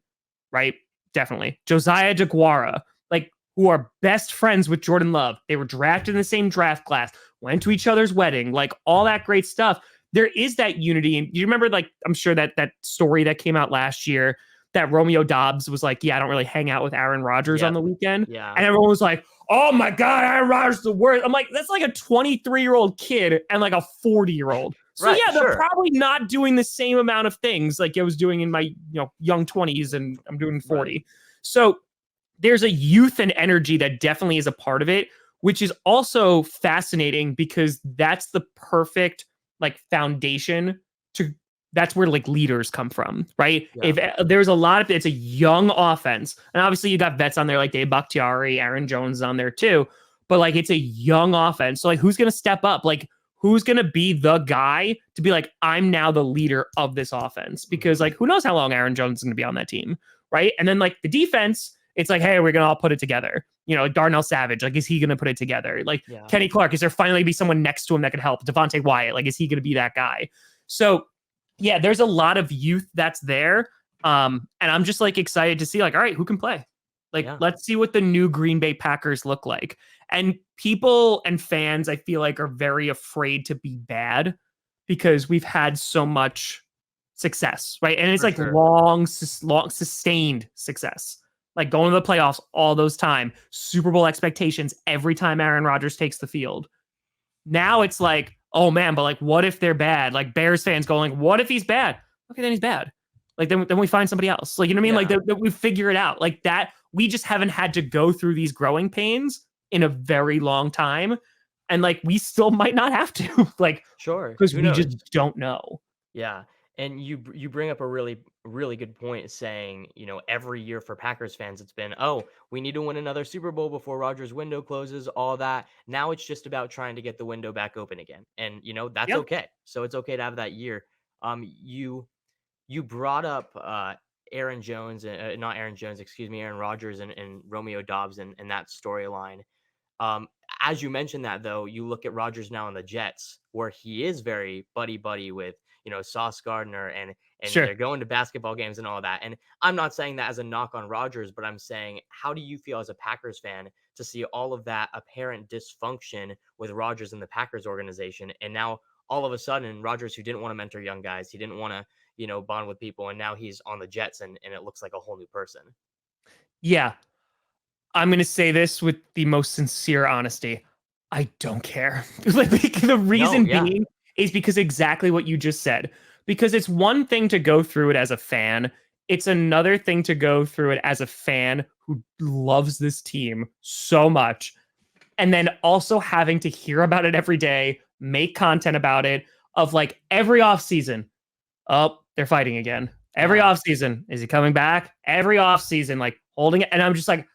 right? Definitely. Josiah DeGuara, like who are best friends with Jordan Love. They were drafted in the same draft class, went to each other's wedding, like all that great stuff. There is that unity. And you remember, like, I'm sure that story that came out last year that Romeo Dobbs was like, yeah, I don't really hang out with Aaron Rodgers on Yep. the weekend. Yeah. And everyone was like, oh my God, Aaron Rodgers is the worst. I'm like, that's like a 23-year-old kid and like a 40-year-old. So Right. yeah, they're Sure. probably not doing the same amount of things like I was doing in my young 20s and I'm doing 40. Right. So there's a youth and energy that definitely is a part of it, which is also fascinating because that's the perfect like foundation to that's where like leaders come from, right? Yeah. If there's a lot of it's a young offense, and obviously you got vets on there like Dave Bakhtiari, Aaron Jones is on there too, but like it's a young offense. So like who's gonna step up? Like who's gonna be the guy to be like, I'm now the leader of this offense? Because like who knows how long Aaron Jones is gonna be on that team, right? And then like the defense, it's like, hey, we're gonna all put it together. Like Darnell Savage, like, is he gonna put it together? Like Yeah. Kenny Clark, is there finally be someone next to him that could help? Devontae Wyatt, like, is he gonna be that guy? So yeah, there's a lot of youth that's there. And I'm just like excited to see, like, all right, who can play? Like, Yeah. let's see what the new Green Bay Packers look like. And people and fans, I feel like, are very afraid to be bad because we've had so much success, right? And it's For like sure. long sustained success, like going to the playoffs all those time, Super Bowl expectations every time Aaron Rodgers takes the field. Now it's like, oh man, but like, what if they're bad? Like Bears fans going, what if he's bad? Okay, then he's bad. Like then we find somebody else. Like, you know what I mean? Like Yeah. that we figure it out. Like that we just haven't had to go through these growing pains in a very long time. And like we still might not have to, like, Sure. because Who we just knows? don't know. Yeah. And you bring up a really good point saying, every year for Packers fans it's been, "Oh, we need to win another Super Bowl before Rodgers' window closes," all that. Now it's just about trying to get the window back open again. And that's Yep. okay. So it's okay to have that year. You brought up Aaron Jones, not Aaron Jones, excuse me, Aaron Rodgers and Romeo Dobbs and that storyline. Um, as you mentioned that though, you look at Rodgers now in the Jets, where he is very buddy buddy with Sauce Gardner, and Sure. they're going to basketball games and all that. And I'm not saying that as a knock on Rodgers, but I'm saying, how do you feel as a Packers fan to see all of that apparent dysfunction with Rodgers in the Packers organization, and now all of a sudden Rodgers, who didn't want to mentor young guys, he didn't want to bond with people, and now he's on the Jets, and it looks like a whole new person. Yeah. I'm going to say this with the most sincere honesty. I don't care. Like, the No, reason yeah, being is because exactly what you just said. Because it's one thing to go through it as a fan, it's another thing to go through it as a fan who loves this team so much. And then also having to hear about it every day, make content about it, of like every offseason. Oh, they're fighting again. Every yeah, offseason. Is he coming back? Every offseason, like holding it. And I'm just like,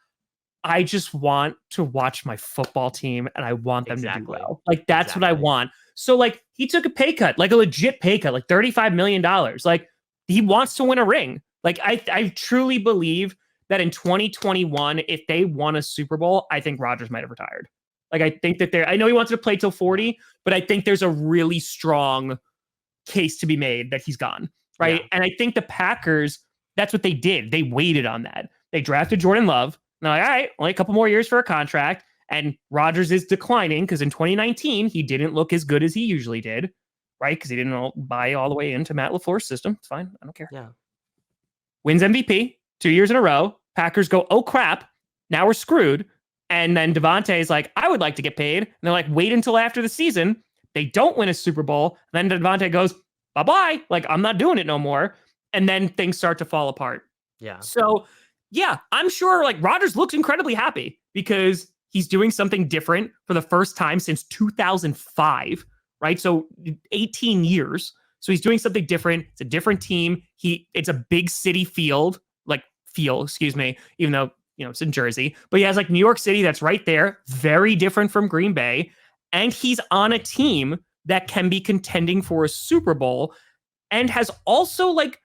I just want to watch my football team and I want them to do exactly, well. Like that's what I exactly. want. So like he took a pay cut, like a legit pay cut, like $35 million. Like he wants to win a ring. Like I truly believe that in 2021, if they won a Super Bowl, I think Rodgers might have retired. Like I think that I know he wants to play till Yeah, 40, but I think there's a really strong case to be made that he's gone. Right. yeah, And I think the Packers, that's what they did. They waited on that. They drafted Jordan Love. They're like, all right, only a couple more years for a contract. And Rodgers is declining because in 2019, he didn't look as good as he usually did, right? Because he didn't buy all the way into Matt LaFleur's system. It's fine. I don't care. yeah, Wins MVP 2 years in a row. Packers go, oh crap, now we're screwed. And then Devontae is like, I would like to get paid. And they're like, wait until after the season. They don't win a Super Bowl. And then Devontae goes, bye bye. Like, I'm not doing it no more. And then things start to fall apart. yeah, So, yeah, I'm sure like Rodgers looks incredibly happy because he's doing something different for the first time since 2005, right? So 18 years. So he's doing something different. It's a different team. It's a big city field, like excuse me, even though it's in Jersey, but he has like New York City that's right there, very different from Green Bay. And he's on a team that can be contending for a Super Bowl and has also like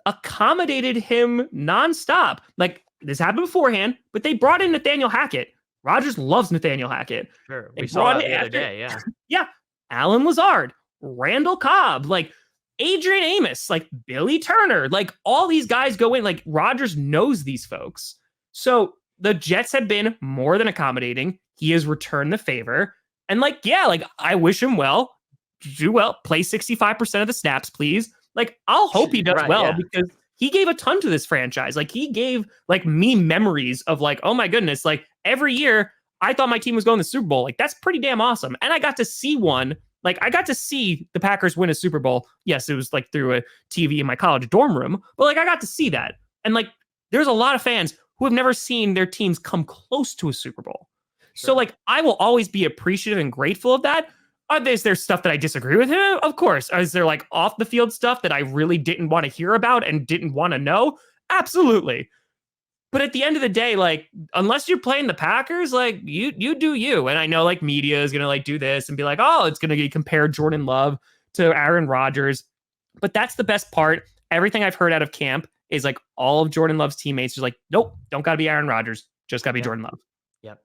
accommodated him nonstop. Like this happened beforehand, but they brought in Nathaniel Hackett. Rodgers loves Nathaniel Hackett. Sure. They We saw brought that it the other after, day. Yeah. yeah, Alan Lazard, Randall Cobb, like Adrian Amos, like Billy Turner, like all these guys go in. Like Rodgers knows these folks. So the Jets have been more than accommodating. He has returned the favor. And like, yeah, like I wish him well. Do well, play 65% of the snaps, please. Like, I'll hope he does Right, well yeah. because he gave a ton to this franchise. Like, he gave like me memories of like, oh my goodness, like every year I thought my team was going to the Super Bowl. Like, that's pretty damn awesome. And I got to see one. Like, I got to see the Packers win a Super Bowl. Yes, it was like through a TV in my college dorm room, but like I got to see that. And like, there's a lot of fans who have never seen their teams come close to a Super Bowl. So Sure. like, I will always be appreciative and grateful of that. Is there stuff that I disagree with him? Of course. Is there like off the field stuff that I really didn't want to hear about and didn't want to know? Absolutely. But at the end of the day, like unless you're playing the Packers, like you do you. And I know like media is gonna like do this and be like, oh, it's gonna be compared Jordan Love to Aaron Rodgers. But that's the best part. Everything I've heard out of camp is like all of Jordan Love's teammates are like, nope, don't gotta be Aaron Rodgers, just gotta be Yep. Jordan Love. Yep.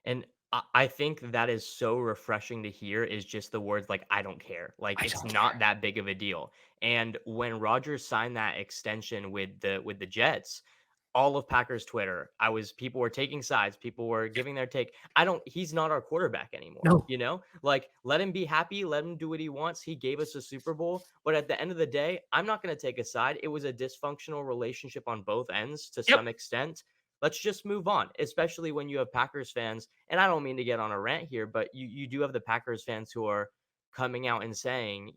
And I think that is so refreshing to hear is just the words like I don't care. Like I it's don't not care. that big of a deal. And when Rodgers signed that extension with the Jets, all of Packers Twitter, people were taking sides, people were giving their take. He's not our quarterback anymore, No. you know? Like let him be happy, let him do what he wants. He gave us a Super Bowl, but at the end of the day, I'm not going to take a side. It was a dysfunctional relationship on both ends to Yep. some extent. Let's just move on, especially when you have Packers fans. And I don't mean to get on a rant here, but you do have the Packers fans who are coming out and saying,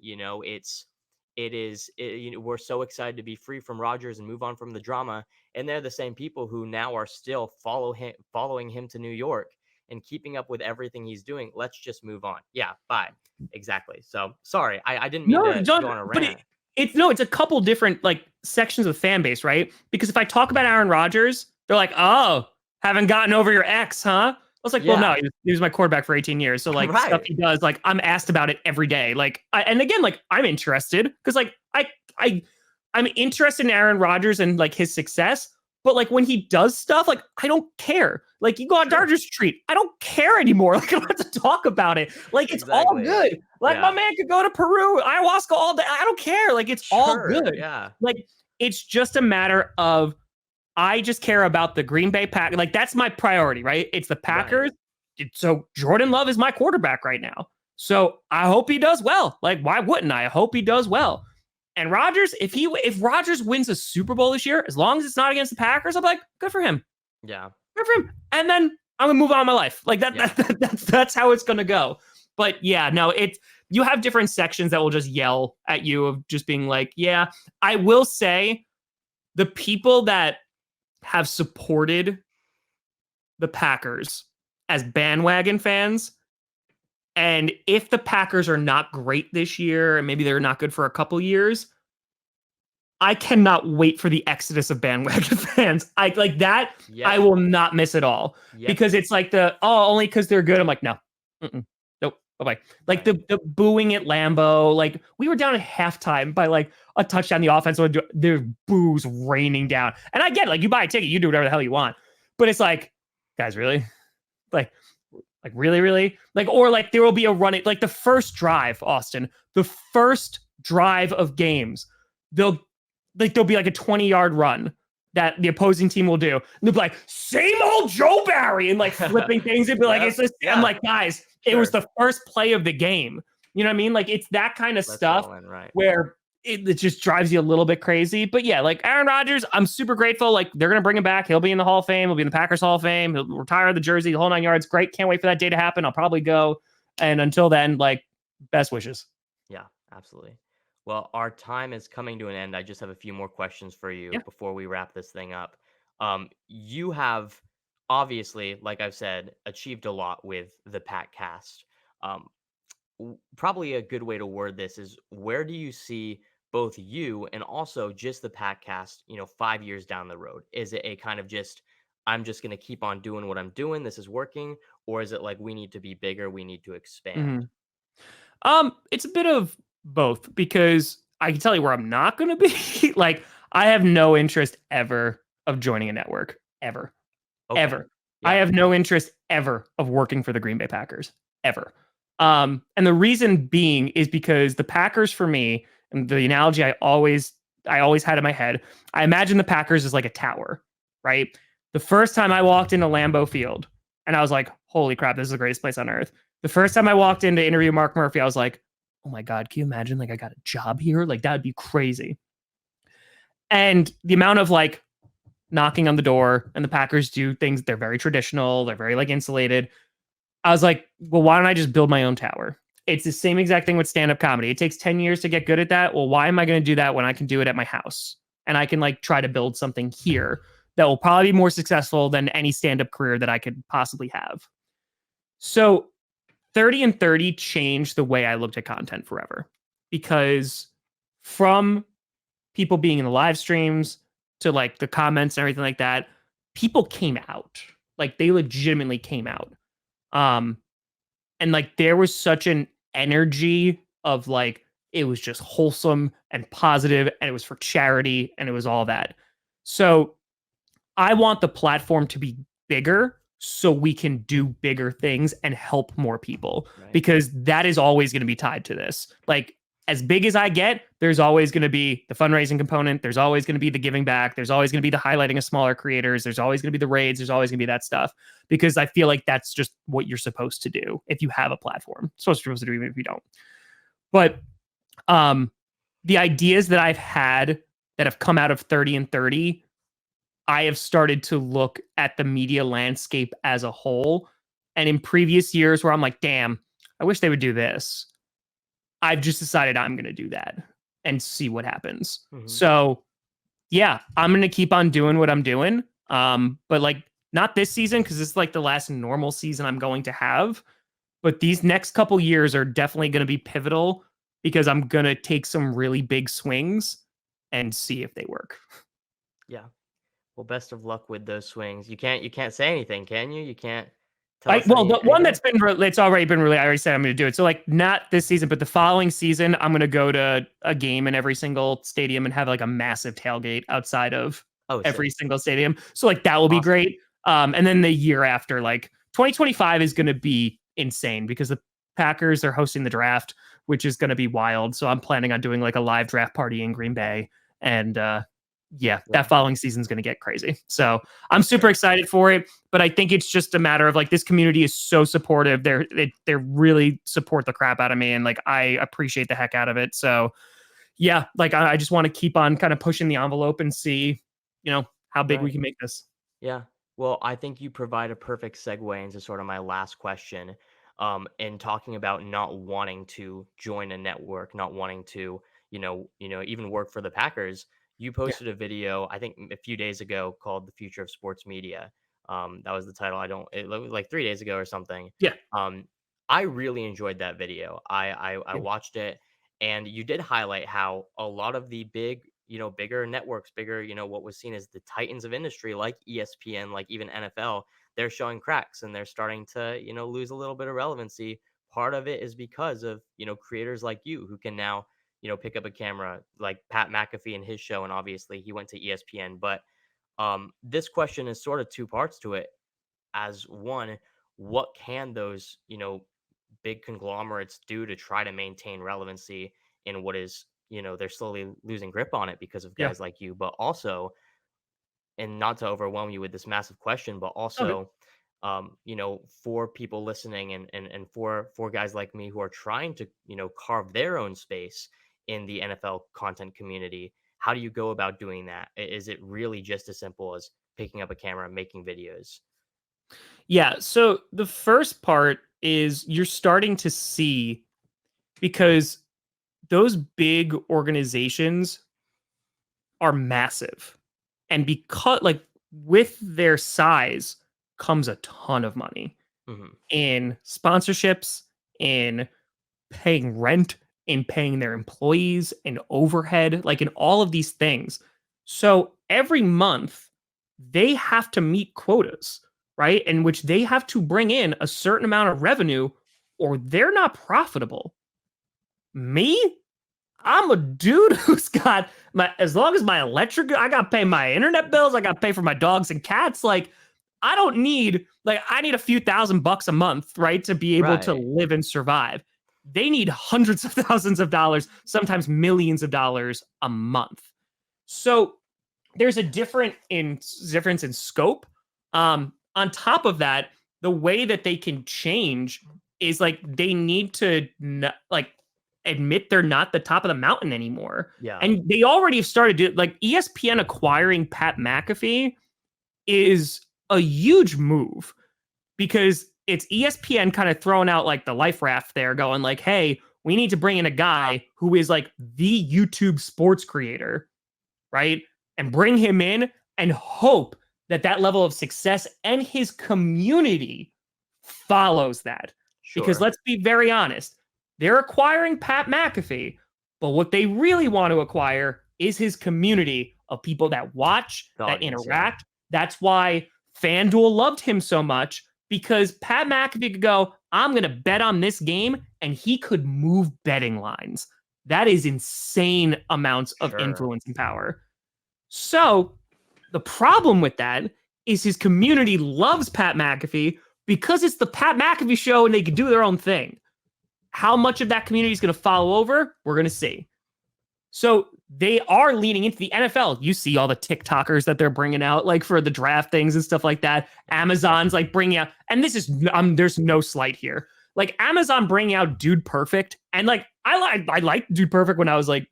we're so excited to be free from Rodgers and move on from the drama. And they're the same people who now are still following him to New York and keeping up with everything he's doing. Let's just move on. Yeah, bye. Exactly. So sorry, I didn't mean No, to John, go on a but rant. it's a couple different like sections of the fan base, right? Because if I talk about Aaron Rodgers, they're like, "Oh, haven't gotten over your ex, huh?" I was like, "Well, no, Yeah, he was my quarterback for 18 years, so like stuff right. he does, like I'm asked about it every day. Like, and again, like I'm interested because like I I'm interested in Aaron Rodgers and like his success, but like when he does stuff, like I don't care. Like you go on Sure. Dodgers Street, I don't care anymore. Like I don't have to talk about it. Like it's all Exactly. good. Like my Yeah. man could go to Peru, ayahuasca all day. I don't care. Like it's all Sure. good. Yeah. Like it's just a matter of I just care about the Green Bay Pack. Like that's my priority, right? It's the Right. Packers. So Jordan Love is my quarterback right now. So I hope he does well. Like why wouldn't I? I hope he does well. And Rodgers, if Rodgers wins a Super Bowl this year, as long as it's not against the Packers, I'm like, good for him. Yeah. Good for him. And then I'm gonna move on with my life. Like Yeah. that's how it's gonna go. But yeah, no, it's you have different sections that will just yell at you of just being like, yeah. I will say the people that have supported the Packers as bandwagon fans, and if the Packers are not great this year, and maybe they're not good for a couple years, I cannot wait for the exodus of bandwagon fans. I like that. I Yep. will not miss it all Yep. because it's like only because they're good. I'm like, no, nope, bye bye. Like Right. the booing at Lambeau. Like we were down at halftime by like a touchdown. The offense would do, there's boos raining down, and I get it, like you buy a ticket, you do whatever the hell you want, but it's like, guys, really, like really, like or like there will be a running like the first drive, Austin, the first drive of games, they'll there'll be like a 20-yard run that the opposing team will do. And they'll be like, same old Joe Barry, and like flipping things. It'd be like, Yep. it's just, Yeah. I'm like, guys, it was the first play of the game. You know what I mean? Like it's that kind of Let's stuff roll in, right. where it just drives you a little bit crazy. But yeah, like Aaron Rodgers, I'm super grateful. Like they're going to bring him back. He'll be in the Hall of Fame. He'll be in the Packers Hall of Fame. He'll retire the jersey, the whole 9 yards. Great. Can't wait for that day to happen. I'll probably go. And until then, like best wishes. Yeah, absolutely. Well, our time is coming to an end. I just have a few more questions for you Yeah. before we wrap this thing up. You have obviously, like I've said, achieved a lot with the Pack Cast. Um, Probably a good way to word this is where do you see both you and also just the Pack Cast, 5 years down the road? Is it a kind of just I'm just going to keep on doing what I'm doing, this is working? Or is it like we need to be bigger, we need to expand? Mhm. It's a bit of both because I can tell you where I'm not going to be. Like, I have no interest ever of joining a network ever, Okay. ever. I Yeah. have no interest ever of working for the Green Bay Packers ever. And the reason being is because the Packers for me, and the analogy I always had in my head, I imagine the Packers as like a tower, right? The first time I walked into Lambeau Field and I was like, holy crap, this is the greatest place on earth. The first time I walked in to interview Mark Murphy, I was like, oh my God, can you imagine? Like, I got a job here? Like, that would be crazy. And the amount of like knocking on the door, and the Packers do things, they're very traditional, they're very like insulated. I was like, well, why don't I just build my own tower? It's the same exact thing with stand up comedy. It takes 10 years to get good at that. Well, why am I going to do that when I can do it at my house? And I can like try to build something here that will probably be more successful than any stand up career that I could possibly have. So 30 and 30 changed the way I looked at content forever because from people being in the live streams to like the comments and everything like that, people came out. Like they legitimately came out. Um, and like there was such an energy of like it was just wholesome and positive and it was for charity and it was all that. So I want the platform to be bigger so we can do bigger things and help more people Right. because that is always going to be tied to this. Like as big as I get, there's always going to be the fundraising component, there's always going to be the giving back, there's always going to be the highlighting of smaller creators, there's always going to be the raids, there's always going to be that stuff because I feel like that's just what you're supposed to do if you have a platform. It's what you're supposed to do even if you don't. But um the ideas that I've had that have come out of 30 and 30, I have started to look at the media landscape as a whole. And in previous years where I'm like, damn, I wish they would do this, I've just decided I'm going to do that and see what happens. Hmm. So, yeah, I'm going to keep on doing what I'm doing. But like, not this season because it's like the last normal season I'm going to have. But these next couple years are definitely going to be pivotal because I'm going to take some really big swings and see if they work. Yeah. Well, best of luck with those swings. You can't say anything, can you? You can't tell I us well, the one anything? that's been it's already been really. I already said I'm going to do it. So like not this season, but the following season, I'm going to go to a game in every single stadium and have like a massive tailgate outside of Oh, every sick. single stadium. So like that will be Awesome. great. And then the year after, like 2025 is going to be insane because the Packers are hosting the draft, which is going to be wild. So I'm planning on doing like a live draft party in Green Bay, and yeah, that Yeah, following season is going to get crazy. So I'm for super sure. excited for it, but I think it's just a matter of like this community is so supportive. They really support the crap out of me, and like I appreciate the heck out of it. So yeah, like I just want to keep on kind of pushing the envelope and see, how big we Right. can make this. Yeah. Well, I think you provide a perfect segue into sort of my last question. In talking about not wanting to join a network, not wanting to, even work for the Packers. You Yeah, posted a video, I think a few days ago, called "The Future of Sports Media." That was the title. I don't. It was like 3 days ago or something. yeah, Um, I really enjoyed that video. I yeah, watched it, and you did highlight how a lot of the bigger networks, bigger, what was seen as the titans of industry, like ESPN, like even NFL, they're showing cracks and they're starting to, lose a little bit of relevancy. Part of it is because of, creators like you who can now, pick up a camera, like Pat McAfee and his show. And obviously he went to ESPN. But this question is sort of two parts to it. As one, what can those, big conglomerates do to try to maintain relevancy in what is, they're slowly losing grip on it because of yeah. guys like you, but also, and not to overwhelm you with this massive question, but Okay. also, for people listening and for guys like me who are trying to, carve their own space in the NFL content community, how do you go about doing that? Is it really just as simple as picking up a camera and making videos? Yeah. So the first part is you're starting to see because those big organizations are massive. And because like with their size comes a ton of money Hmm. in sponsorships, in paying rent, in paying their employees, in overhead, like in all of these things. So every month they have to meet quotas, right? In which they have to bring in a certain amount of revenue or they're not profitable. Me, I'm a dude who's got as long as my electric, I got to pay my internet bills, I got to pay for my dogs and cats. Like, I don't need, I need a few $1,000 a month, right, to be able to Right. live and survive. They need hundreds of thousands of dollars, sometimes millions of dollars a month. So there's a difference in scope. On top of that, the way that they can change is like they need to admit they're not the top of the mountain anymore. Yeah. And they already have started to like ESPN acquiring Pat McAfee is a huge move because it's ESPN kind of throwing out like the life raft there, going like, hey, we need to bring in a guy who is like the YouTube sports creator, right? And bring him in and hope that that level of success and his community follows that. Because Sure. let's be very honest, they're acquiring Pat McAfee, but what they really want to acquire is his community of people that watch, The that audience, yeah. interact. That's why FanDuel loved him so much because Pat McAfee could go, I'm going to bet on this game, and he could move betting lines. That is insane amounts of Sure. influence and power. So the problem with that is his community loves Pat McAfee because it's the Pat McAfee show and they can do their own thing. How much of that community is going to follow over? We're going to see. So they are leaning into the NFL. You see all the TikTokers that they're bringing out, like for the draft things and stuff like that. Amazon's like bringing out, and this is, there's no slight here. Like Amazon bringing out Dude Perfect, and like I liked Dude Perfect when I was like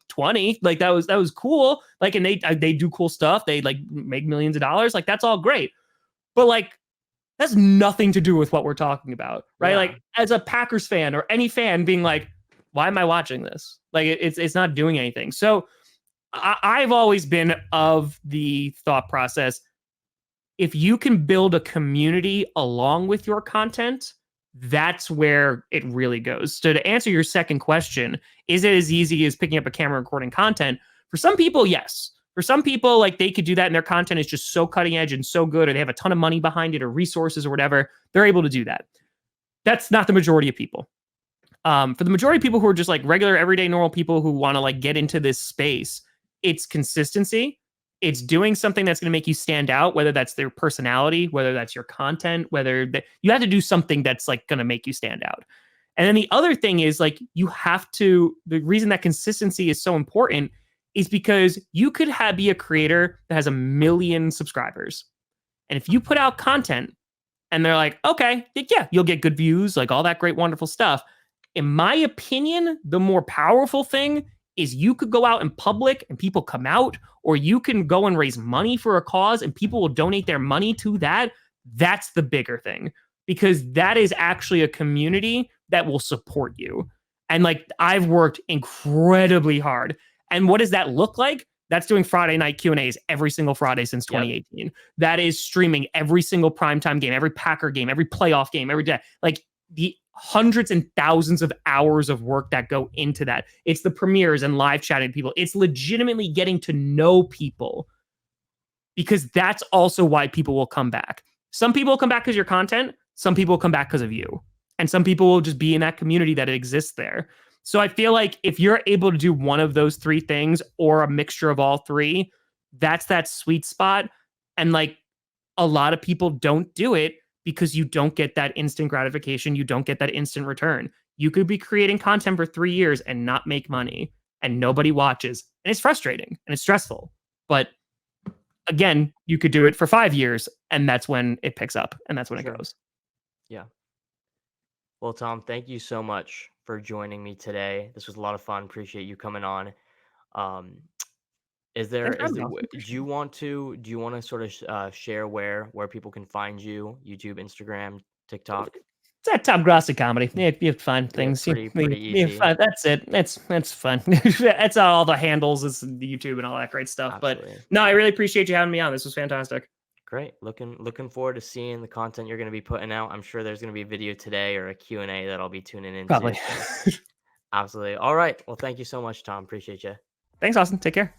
20. Like that was cool. Like, and they do cool stuff. They like make millions of dollars. Like that's all great. But like that's nothing to do with what we're talking about, right? Yeah. Like as a Packers fan or any fan being like, why am I watching this? Like it's not doing anything. So I've always been of the thought process, if you can build a community along with your content, that's where it really goes. So to answer your second question, is it as easy as picking up a camera and recording content? For some people, yes. For some people, like they could do that and their content is just so cutting edge and so good, or they have a ton of money behind it or resources or whatever, they're able to do that. That's not the majority of people. For the majority of people who are just like regular, everyday, normal people who want to like get into this space, it's consistency. It's doing something that's going to make you stand out, whether that's their personality, whether that's your content, you have to do something that's like going to make you stand out. And then the other thing is like you have to, the reason that consistency is so important is because you could be a creator that has 1 million subscribers. And if you put out content and they're like, okay, yeah, you'll get good views, like all that great, wonderful stuff. In my opinion, the more powerful thing is you could go out in public and people come out, or you can go and raise money for a cause and people will donate their money to that. That's the bigger thing, because that is actually a community that will support you. And like I've worked incredibly hard. And what does that look like? That's doing Friday night Q&As every single Friday since 2018. Yep. That is streaming every single primetime game, every Packer game, every playoff game, every day. Like the hundreds and thousands of hours of work that go into that. It's the premieres and live chatting people. It's legitimately getting to know people, because that's also why people will come back. Some people will come back because of your content. Some people will come back because of you. And some people will just be in that community that exists there. So I feel like if you're able to do one of those three things or a mixture of all three, that's that sweet spot. And like a lot of people don't do it because you don't get that instant gratification. You don't get that instant return. You could be creating content for 3 years and not make money and nobody watches. And it's frustrating and it's stressful. But again, you could do it for 5 years and that's when it picks up and that's when it goes. Yeah. Well, Tom, thank you so much for joining me today. This was a lot of fun. Appreciate you coming on. Do you want to sort of share where people can find you? YouTube, Instagram, TikTok? It's that Tom Grossi comedy. You find things. Yeah, pretty easy. That's it. That's fun. That's all the handles. It's the YouTube and all that great stuff. Absolutely. But no, I really appreciate you having me on. This was fantastic. Great. Looking forward to seeing the content you're going to be putting out. I'm sure there's going to be a video today or a Q&A that I'll be tuning into. Probably. So. Absolutely. All right. Well, thank you so much, Tom. Appreciate you. Thanks, Austin. Take care.